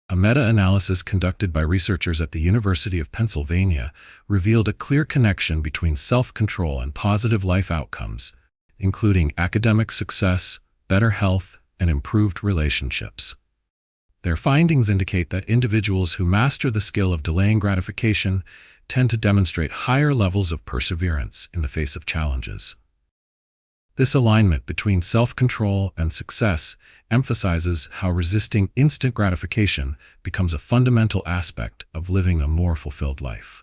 A meta-analysis conducted by researchers at the University of Pennsylvania revealed a clear connection between self-control and positive life outcomes, including academic success, better health, and improved relationships. Their findings indicate that individuals who master the skill of delaying gratification tend to demonstrate higher levels of perseverance in the face of challenges. This alignment between self-control and success emphasizes how resisting instant gratification becomes a fundamental aspect of living a more fulfilled life.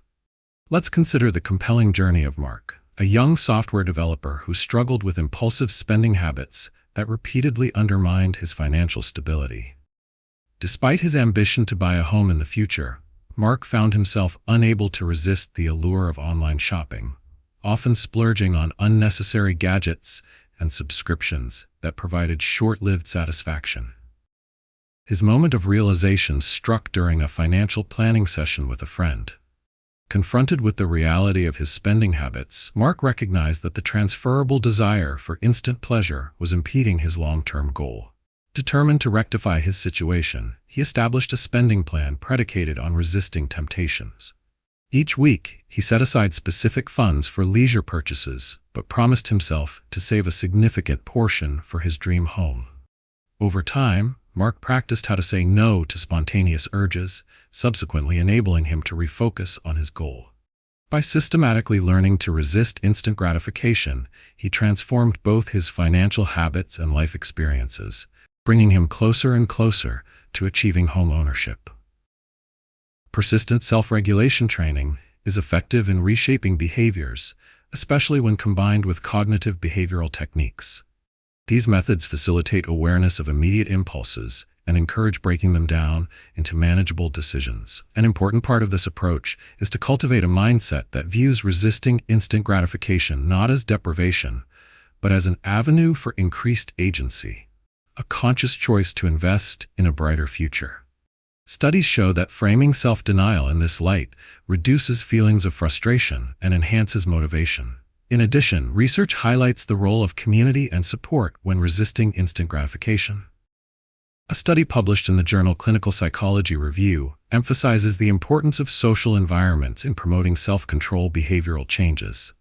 Let's consider the compelling journey of Mark, a young software developer who struggled with impulsive spending habits that repeatedly undermined his financial stability. Despite his ambition to buy a home in the future, Mark found himself unable to resist the allure of online shopping, often splurging on unnecessary gadgets and subscriptions that provided short-lived satisfaction. His moment of realization struck during a financial planning session with a friend. Confronted with the reality of his spending habits, Mark recognized that the transferable desire for instant pleasure was impeding his long-term goal. Determined to rectify his situation, he established a spending plan predicated on resisting temptations. Each week, he set aside specific funds for leisure purchases, but promised himself to save a significant portion for his dream home. Over time, Mark practiced how to say no to spontaneous urges, subsequently enabling him to refocus on his goal. By systematically learning to resist instant gratification, he transformed both his financial habits and life experiences, bringing him closer and closer to achieving home ownership. Persistent self-regulation training is effective in reshaping behaviors, especially when combined with cognitive behavioral techniques. These methods facilitate awareness of immediate impulses and encourage breaking them down into manageable decisions. An important part of this approach is to cultivate a mindset that views resisting instant gratification not as deprivation, but as an avenue for increased agency, a conscious choice to invest in a brighter future. Studies show that framing self-denial in this light reduces feelings of frustration and enhances motivation. In addition, research highlights the role of community and support when resisting instant gratification. A study published in the journal Clinical Psychology Review emphasizes the importance of social environments in promoting self-control behavioral changes.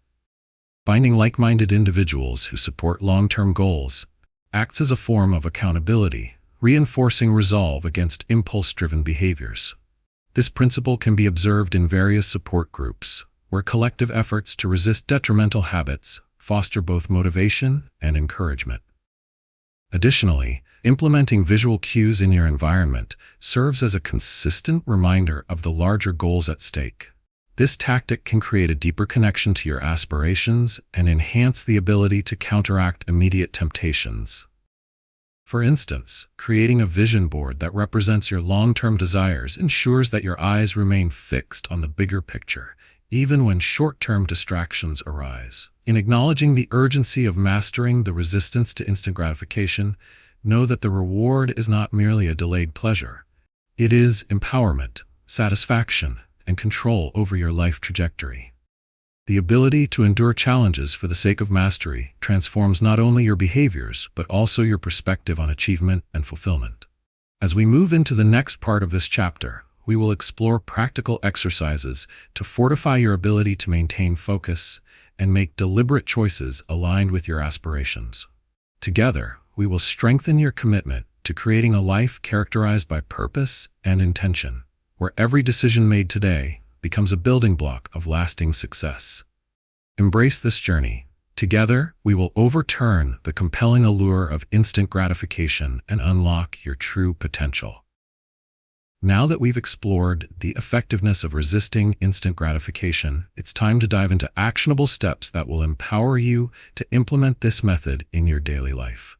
Finding like-minded individuals who support long-term goals acts as a form of accountability, reinforcing resolve against impulse-driven behaviors. This principle can be observed in various support groups, where collective efforts to resist detrimental habits foster both motivation and encouragement. Additionally, implementing visual cues in your environment serves as a consistent reminder of the larger goals at stake. This tactic can create a deeper connection to your aspirations and enhance the ability to counteract immediate temptations. For instance, creating a vision board that represents your long-term desires ensures that your eyes remain fixed on the bigger picture, even when short-term distractions arise. In acknowledging the urgency of mastering the resistance to instant gratification, know that the reward is not merely a delayed pleasure. It is empowerment, satisfaction, and control over your life trajectory. The ability to endure challenges for the sake of mastery transforms not only your behaviors, but also your perspective on achievement and fulfillment. As we move into the next part of this chapter, we will explore practical exercises to fortify your ability to maintain focus and make deliberate choices aligned with your aspirations. Together, we will strengthen your commitment to creating a life characterized by purpose and intention, where every decision made today becomes a building block of lasting success. Embrace this journey. Together, we will overturn the compelling allure of instant gratification and unlock your true potential. Now that we've explored the effectiveness of resisting instant gratification, it's time to dive into actionable steps that will empower you to implement this method in your daily life.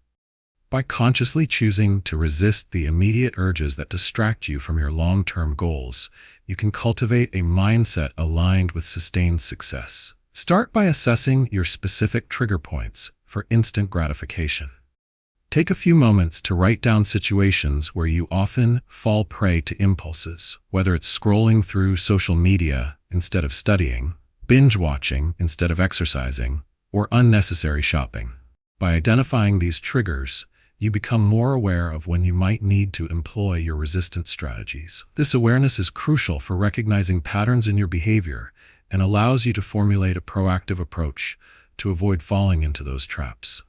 By consciously choosing to resist the immediate urges that distract you from your long-term goals, you can cultivate a mindset aligned with sustained success. Start by assessing your specific trigger points for instant gratification. Take a few moments to write down situations where you often fall prey to impulses, whether it's scrolling through social media instead of studying, binge watching instead of exercising, or unnecessary shopping. By identifying these triggers, you become more aware of when you might need to employ your resistance strategies. This awareness is crucial for recognizing patterns in your behavior and allows you to formulate a proactive approach to avoid falling into those traps.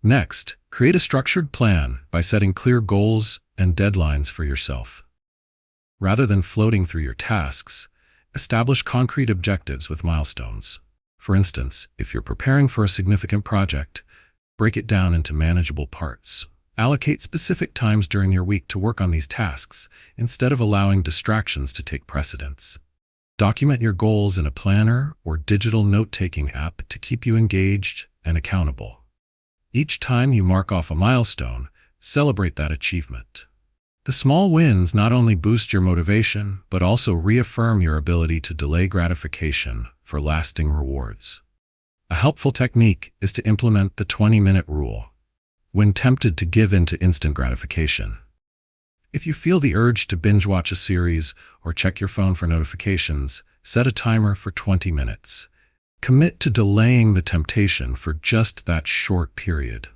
Next, create a structured plan by setting clear goals and deadlines for yourself. Rather than floating through your tasks, establish concrete objectives with milestones. For instance, if you're preparing for a significant project, break it down into manageable parts. Allocate specific times during your week to work on these tasks, instead of allowing distractions to take precedence. Document your goals in a planner or digital note-taking app to keep you engaged and accountable. Each time you mark off a milestone, celebrate that achievement. The small wins not only boost your motivation, but also reaffirm your ability to delay gratification for lasting rewards. A helpful technique is to implement the 20-minute rule when tempted to give in to instant gratification. If you feel the urge to binge watch a series or check your phone for notifications, set a timer for 20 minutes. Commit to delaying the temptation for just that short period.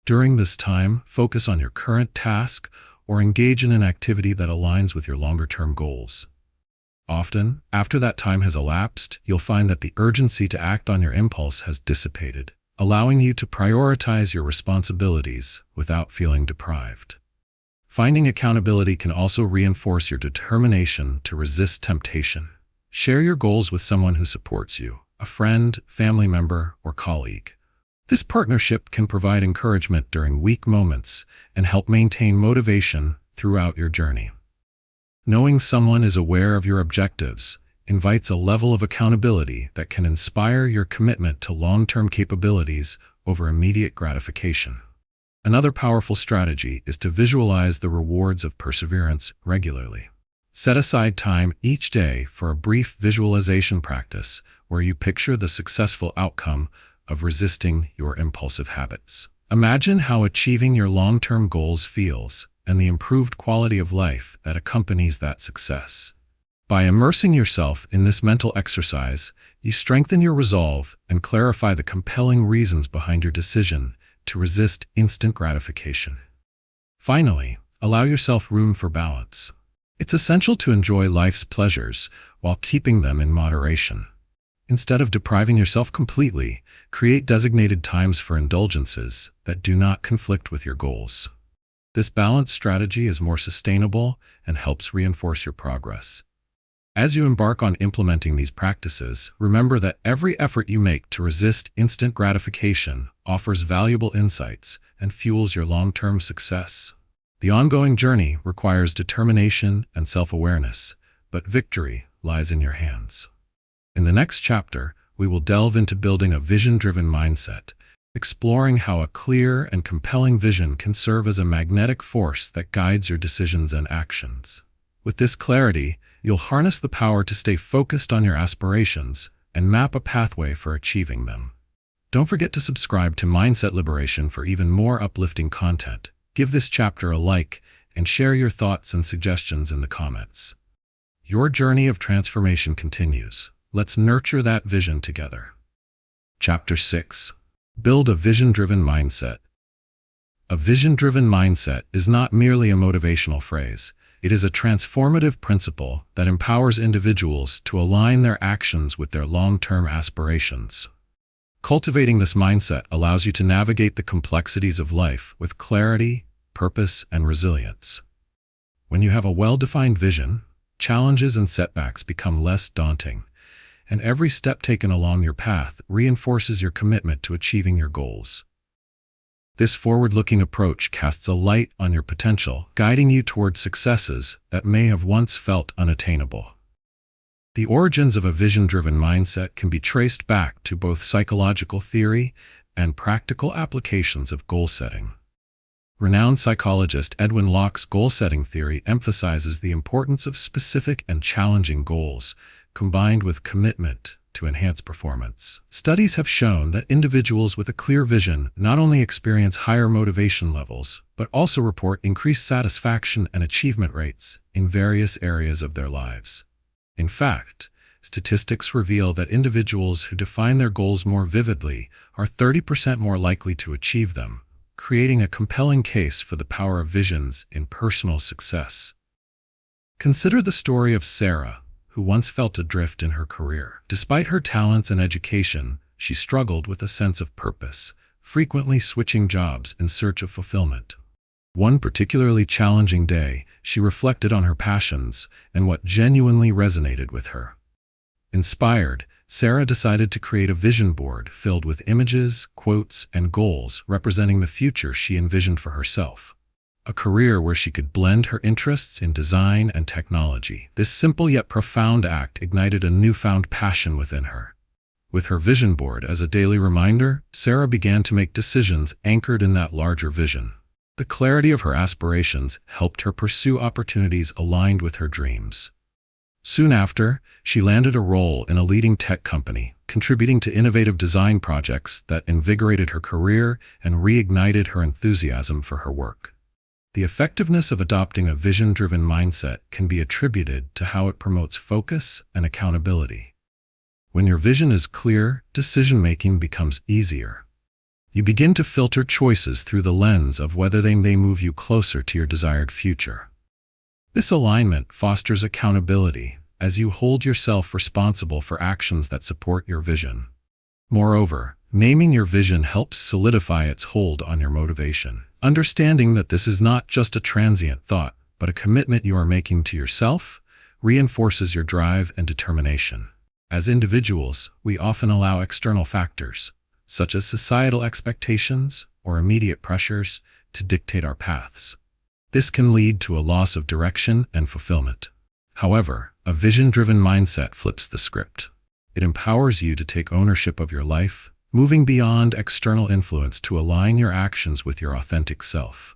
During this time, focus on your current task or engage in an activity that aligns with your longer-term goals. Often, after that time has elapsed, you'll find that the urgency to act on your impulse has dissipated, allowing you to prioritize your responsibilities without feeling deprived. Finding accountability can also reinforce your determination to resist temptation. Share your goals with someone who supports you, a friend, family member, or colleague. This partnership can provide encouragement during weak moments and help maintain motivation throughout your journey. Knowing someone is aware of your objectives invites a level of accountability that can inspire your commitment to long-term capabilities over immediate gratification. Another powerful strategy is to visualize the rewards of perseverance regularly. Set aside time each day for a brief visualization practice where you picture the successful outcome of resisting your impulsive habits. Imagine how achieving your long-term goals feels and the improved quality of life that accompanies that success. By immersing yourself in this mental exercise, you strengthen your resolve and clarify the compelling reasons behind your decision to resist instant gratification. Finally, allow yourself room for balance. It's essential to enjoy life's pleasures while keeping them in moderation. Instead of depriving yourself completely, create designated times for indulgences that do not conflict with your goals. This balanced strategy is more sustainable and helps reinforce your progress. As you embark on implementing these practices, remember that every effort you make to resist instant gratification offers valuable insights and fuels your long-term success. The ongoing journey requires determination and self-awareness, but victory lies in your hands. In the next chapter, we will delve into building a vision-driven mindset, exploring how a clear and compelling vision can serve as a magnetic force that guides your decisions and actions. With this clarity, you'll harness the power to stay focused on your aspirations and map a pathway for achieving them. Don't forget to subscribe to Mindset Liberation for even more uplifting content. Give this chapter a like and share your thoughts and suggestions in the comments. Your journey of transformation continues. Let's nurture that vision together. Chapter 6. Build a vision-driven mindset. A vision-driven mindset is not merely a motivational phrase. It is a transformative principle that empowers individuals to align their actions with their long-term aspirations. Cultivating this mindset allows you to navigate the complexities of life with clarity, purpose, and resilience. When you have a well-defined vision, challenges and setbacks become less daunting, and every step taken along your path reinforces your commitment to achieving your goals. This forward-looking approach casts a light on your potential, guiding you toward successes that may have once felt unattainable. The origins of a vision-driven mindset can be traced back to both psychological theory and practical applications of goal setting. Renowned psychologist Edwin Locke's goal-setting theory emphasizes the importance of specific and challenging goals, combined with commitment to enhance performance. Studies have shown that individuals with a clear vision not only experience higher motivation levels, but also report increased satisfaction and achievement rates in various areas of their lives. In fact, statistics reveal that individuals who define their goals more vividly are 30% more likely to achieve them, creating a compelling case for the power of visions in personal success. Consider the story of Sarah, who once felt adrift in her career. Despite her talents and education, she struggled with a sense of purpose, frequently switching jobs in search of fulfillment. One particularly challenging day, she reflected on her passions and what genuinely resonated with her. Inspired, Sarah decided to create a vision board filled with images, quotes, and goals representing the future she envisioned for herself. A career where she could blend her interests in design and technology. This simple yet profound act ignited a newfound passion within her. With her vision board as a daily reminder, Sarah began to make decisions anchored in that larger vision. The clarity of her aspirations helped her pursue opportunities aligned with her dreams. Soon after, she landed a role in a leading tech company, contributing to innovative design projects that invigorated her career and reignited her enthusiasm for her work. The effectiveness of adopting a vision-driven mindset can be attributed to how it promotes focus and accountability. When your vision is clear, decision-making becomes easier. You begin to filter choices through the lens of whether they may move you closer to your desired future. This alignment fosters accountability as you hold yourself responsible for actions that support your vision. Moreover, naming your vision helps solidify its hold on your motivation. Understanding that this is not just a transient thought, but a commitment you are making to yourself, reinforces your drive and determination. As individuals, we often allow external factors, such as societal expectations or immediate pressures, to dictate our paths. This can lead to a loss of direction and fulfillment. However, a vision-driven mindset flips the script. It empowers you to take ownership of your life, moving beyond external influence to align your actions with your authentic self.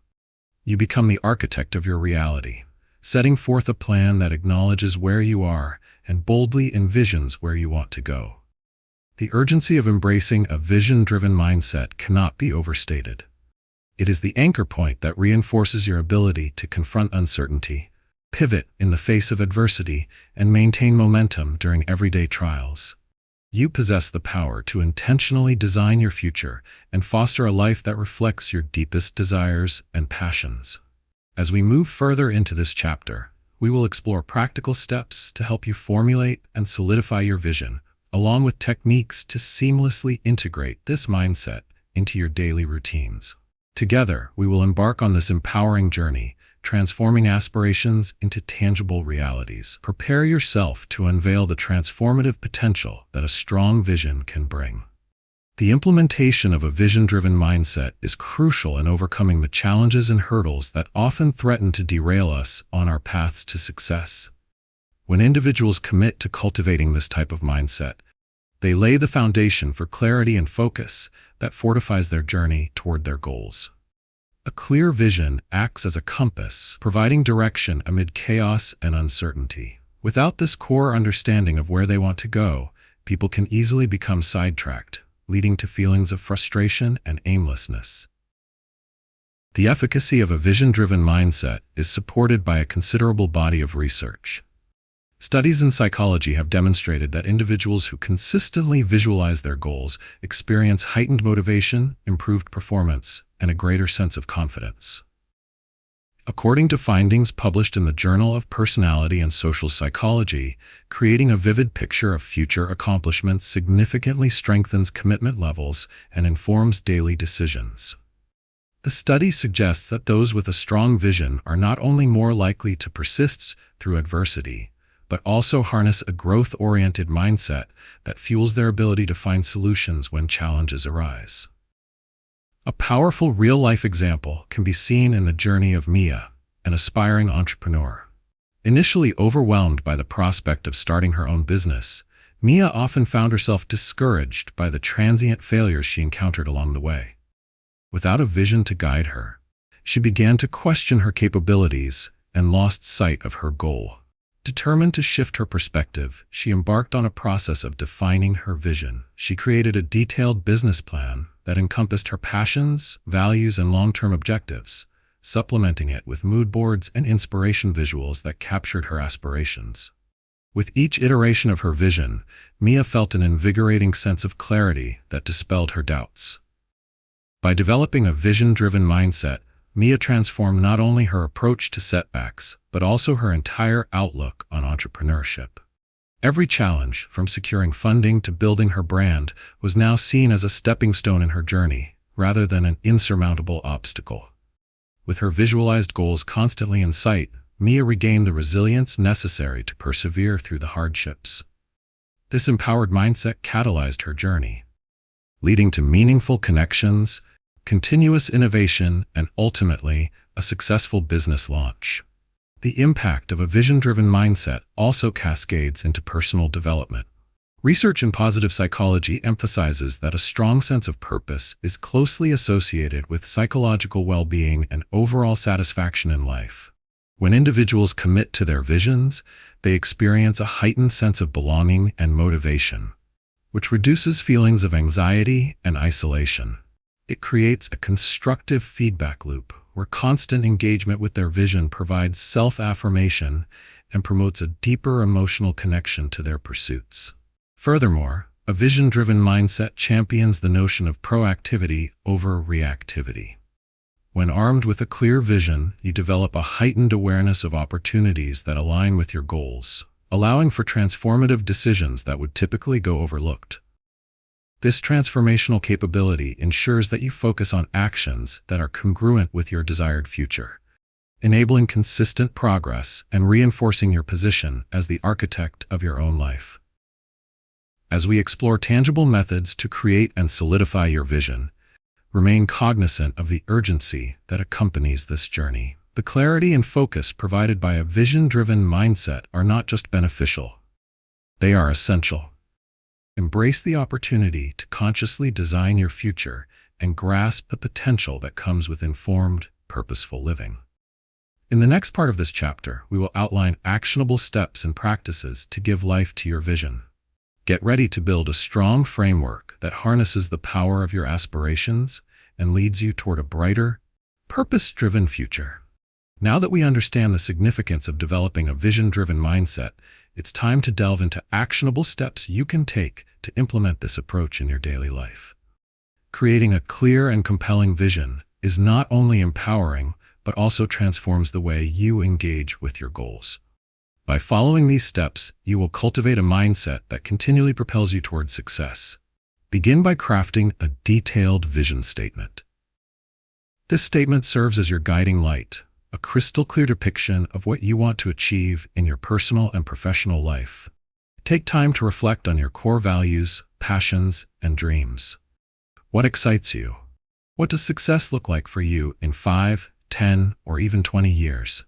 You become the architect of your reality, setting forth a plan that acknowledges where you are and boldly envisions where you want to go. The urgency of embracing a vision-driven mindset cannot be overstated. It is the anchor point that reinforces your ability to confront uncertainty, pivot in the face of adversity, and maintain momentum during everyday trials. You possess the power to intentionally design your future and foster a life that reflects your deepest desires and passions. As we move further into this chapter, we will explore practical steps to help you formulate and solidify your vision, along with techniques to seamlessly integrate this mindset into your daily routines. Together, we will embark on this empowering journey, transforming aspirations into tangible realities. Prepare yourself to unveil the transformative potential that a strong vision can bring. The implementation of a vision-driven mindset is crucial in overcoming the challenges and hurdles that often threaten to derail us on our paths to success. When individuals commit to cultivating this type of mindset, they lay the foundation for clarity and focus that fortifies their journey toward their goals. A clear vision acts as a compass, providing direction amid chaos and uncertainty. Without this core understanding of where they want to go, people can easily become sidetracked, leading to feelings of frustration and aimlessness. The efficacy of a vision-driven mindset is supported by a considerable body of research. Studies in psychology have demonstrated that individuals who consistently visualize their goals experience heightened motivation, improved performance, and a greater sense of confidence. According to findings published in the Journal of Personality and Social Psychology, creating a vivid picture of future accomplishments significantly strengthens commitment levels and informs daily decisions. The study suggests that those with a strong vision are not only more likely to persist through adversity, but also harness a growth-oriented mindset that fuels their ability to find solutions when challenges arise. A powerful real-life example can be seen in the journey of Mia, an aspiring entrepreneur. Initially overwhelmed by the prospect of starting her own business, Mia often found herself discouraged by the transient failures she encountered along the way. Without a vision to guide her, she began to question her capabilities and lost sight of her goal. Determined to shift her perspective, she embarked on a process of defining her vision. She created a detailed business plan that encompassed her passions, values, and long-term objectives, supplementing it with mood boards and inspiration visuals that captured her aspirations. With each iteration of her vision, Mia felt an invigorating sense of clarity that dispelled her doubts. By developing a vision-driven mindset, Mia transformed not only her approach to setbacks, but also her entire outlook on entrepreneurship. Every challenge, from securing funding to building her brand, was now seen as a stepping stone in her journey, rather than an insurmountable obstacle. With her visualized goals constantly in sight, Mia regained the resilience necessary to persevere through the hardships. This empowered mindset catalyzed her journey, leading to meaningful connections, continuous innovation, and ultimately, a successful business launch. The impact of a vision-driven mindset also cascades into personal development. Research in positive psychology emphasizes that a strong sense of purpose is closely associated with psychological well-being and overall satisfaction in life. When individuals commit to their visions, they experience a heightened sense of belonging and motivation, which reduces feelings of anxiety and isolation. It creates a constructive feedback loop where constant engagement with their vision provides self-affirmation and promotes a deeper emotional connection to their pursuits. Furthermore, a vision-driven mindset champions the notion of proactivity over reactivity. When armed with a clear vision, you develop a heightened awareness of opportunities that align with your goals, allowing for transformative decisions that would typically go overlooked. This transformational capability ensures that you focus on actions that are congruent with your desired future, enabling consistent progress and reinforcing your position as the architect of your own life. As we explore tangible methods to create and solidify your vision, remain cognizant of the urgency that accompanies this journey. The clarity and focus provided by a vision-driven mindset are not just beneficial, they are essential. Embrace the opportunity to consciously design your future and grasp the potential that comes with informed, purposeful living. In the next part of this chapter, we will outline actionable steps and practices to give life to your vision. Get ready to build a strong framework that harnesses the power of your aspirations and leads you toward a brighter, purpose-driven future. Now that we understand the significance of developing a vision-driven mindset, it's time to delve into actionable steps you can take to implement this approach in your daily life. Creating a clear and compelling vision is not only empowering, but also transforms the way you engage with your goals. By following these steps, you will cultivate a mindset that continually propels you toward success. Begin by crafting a detailed vision statement. This statement serves as your guiding light, a crystal-clear depiction of what you want to achieve in your personal and professional life. Take time to reflect on your core values, passions, and dreams. What excites you? What does success look like for you in 5, 10, or even 20 years?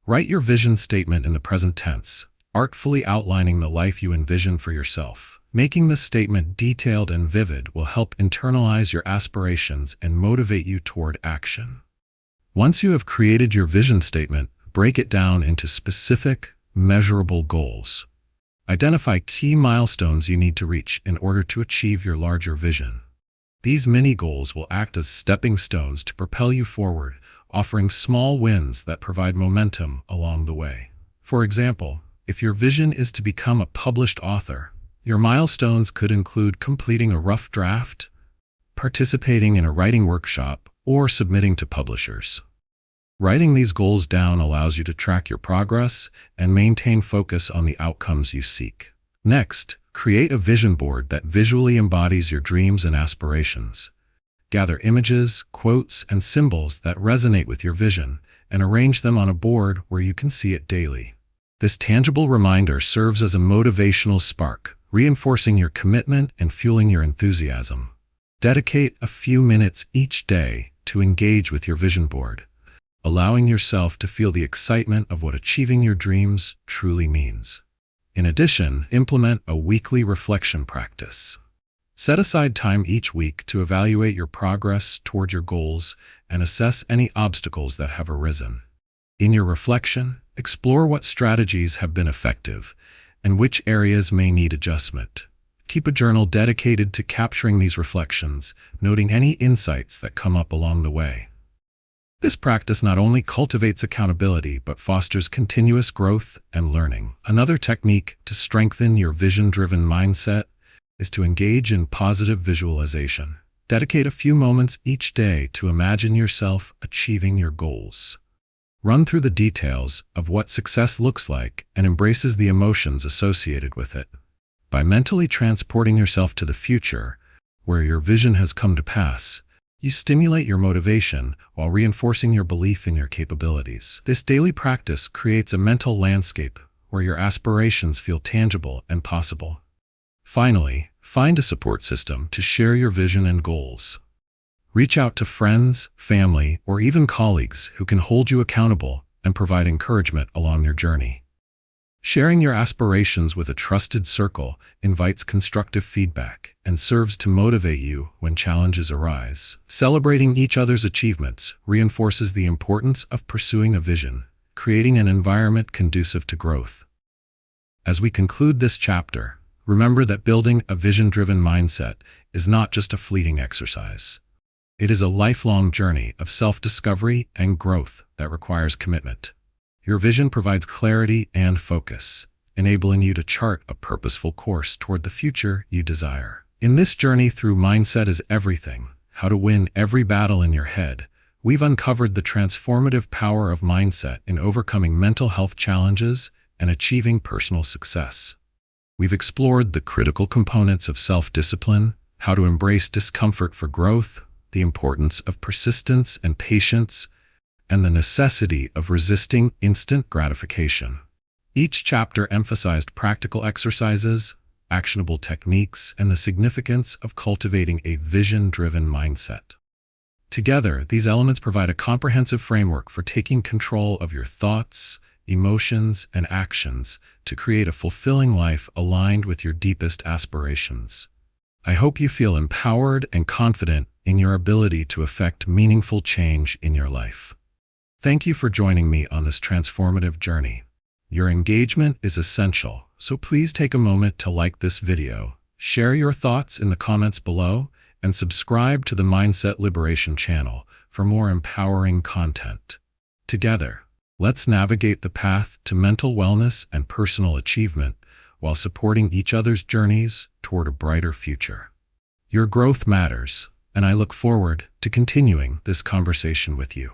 Write your vision statement in the present tense, artfully outlining the life you envision for yourself. Making this statement detailed and vivid will help internalize your aspirations and motivate you toward action. Once you have created your vision statement, break it down into specific, measurable goals. Identify key milestones you need to reach in order to achieve your larger vision. These mini-goals will act as stepping stones to propel you forward, offering small wins that provide momentum along the way. For example, if your vision is to become a published author, your milestones could include completing a rough draft, participating in a writing workshop, or submitting to publishers. Writing these goals down allows you to track your progress and maintain focus on the outcomes you seek. Next, create a vision board that visually embodies your dreams and aspirations. Gather images, quotes, and symbols that resonate with your vision and arrange them on a board where you can see it daily. This tangible reminder serves as a motivational spark, reinforcing your commitment and fueling your enthusiasm. Dedicate a few minutes each day to engage with your vision board, allowing yourself to feel the excitement of what achieving your dreams truly means. In addition, implement a weekly reflection practice. Set aside time each week to evaluate your progress toward your goals and assess any obstacles that have arisen. In your reflection, explore what strategies have been effective and which areas may need adjustment. Keep a journal dedicated to capturing these reflections, noting any insights that come up along the way. This practice not only cultivates accountability but fosters continuous growth and learning. Another technique to strengthen your vision-driven mindset is to engage in positive visualization. Dedicate a few moments each day to imagine yourself achieving your goals. Run through the details of what success looks like and embraces the emotions associated with it. By mentally transporting yourself to the future, where your vision has come to pass, you stimulate your motivation while reinforcing your belief in your capabilities. This daily practice creates a mental landscape where your aspirations feel tangible and possible. Finally, find a support system to share your vision and goals. Reach out to friends, family, or even colleagues who can hold you accountable and provide encouragement along your journey. Sharing your aspirations with a trusted circle invites constructive feedback and serves to motivate you when challenges arise. Celebrating each other's achievements reinforces the importance of pursuing a vision, creating an environment conducive to growth. As we conclude this chapter, remember that building a vision-driven mindset is not just a fleeting exercise. It is a lifelong journey of self-discovery and growth that requires commitment. Your vision provides clarity and focus, enabling you to chart a purposeful course toward the future you desire. In this journey through Mindset is Everything, How to Win Every Battle in Your Head, we've uncovered the transformative power of mindset in overcoming mental health challenges and achieving personal success. We've explored the critical components of self-discipline, how to embrace discomfort for growth, the importance of persistence and patience, and the necessity of resisting instant gratification. Each chapter emphasized practical exercises, actionable techniques, and the significance of cultivating a vision-driven mindset. Together, these elements provide a comprehensive framework for taking control of your thoughts, emotions, and actions to create a fulfilling life aligned with your deepest aspirations. I hope you feel empowered and confident in your ability to effect meaningful change in your life. Thank you for joining me on this transformative journey. Your engagement is essential, so please take a moment to like this video, share your thoughts in the comments below, and subscribe to the Mindset Liberation channel for more empowering content. Together, let's navigate the path to mental wellness and personal achievement while supporting each other's journeys toward a brighter future. Your growth matters, and I look forward to continuing this conversation with you.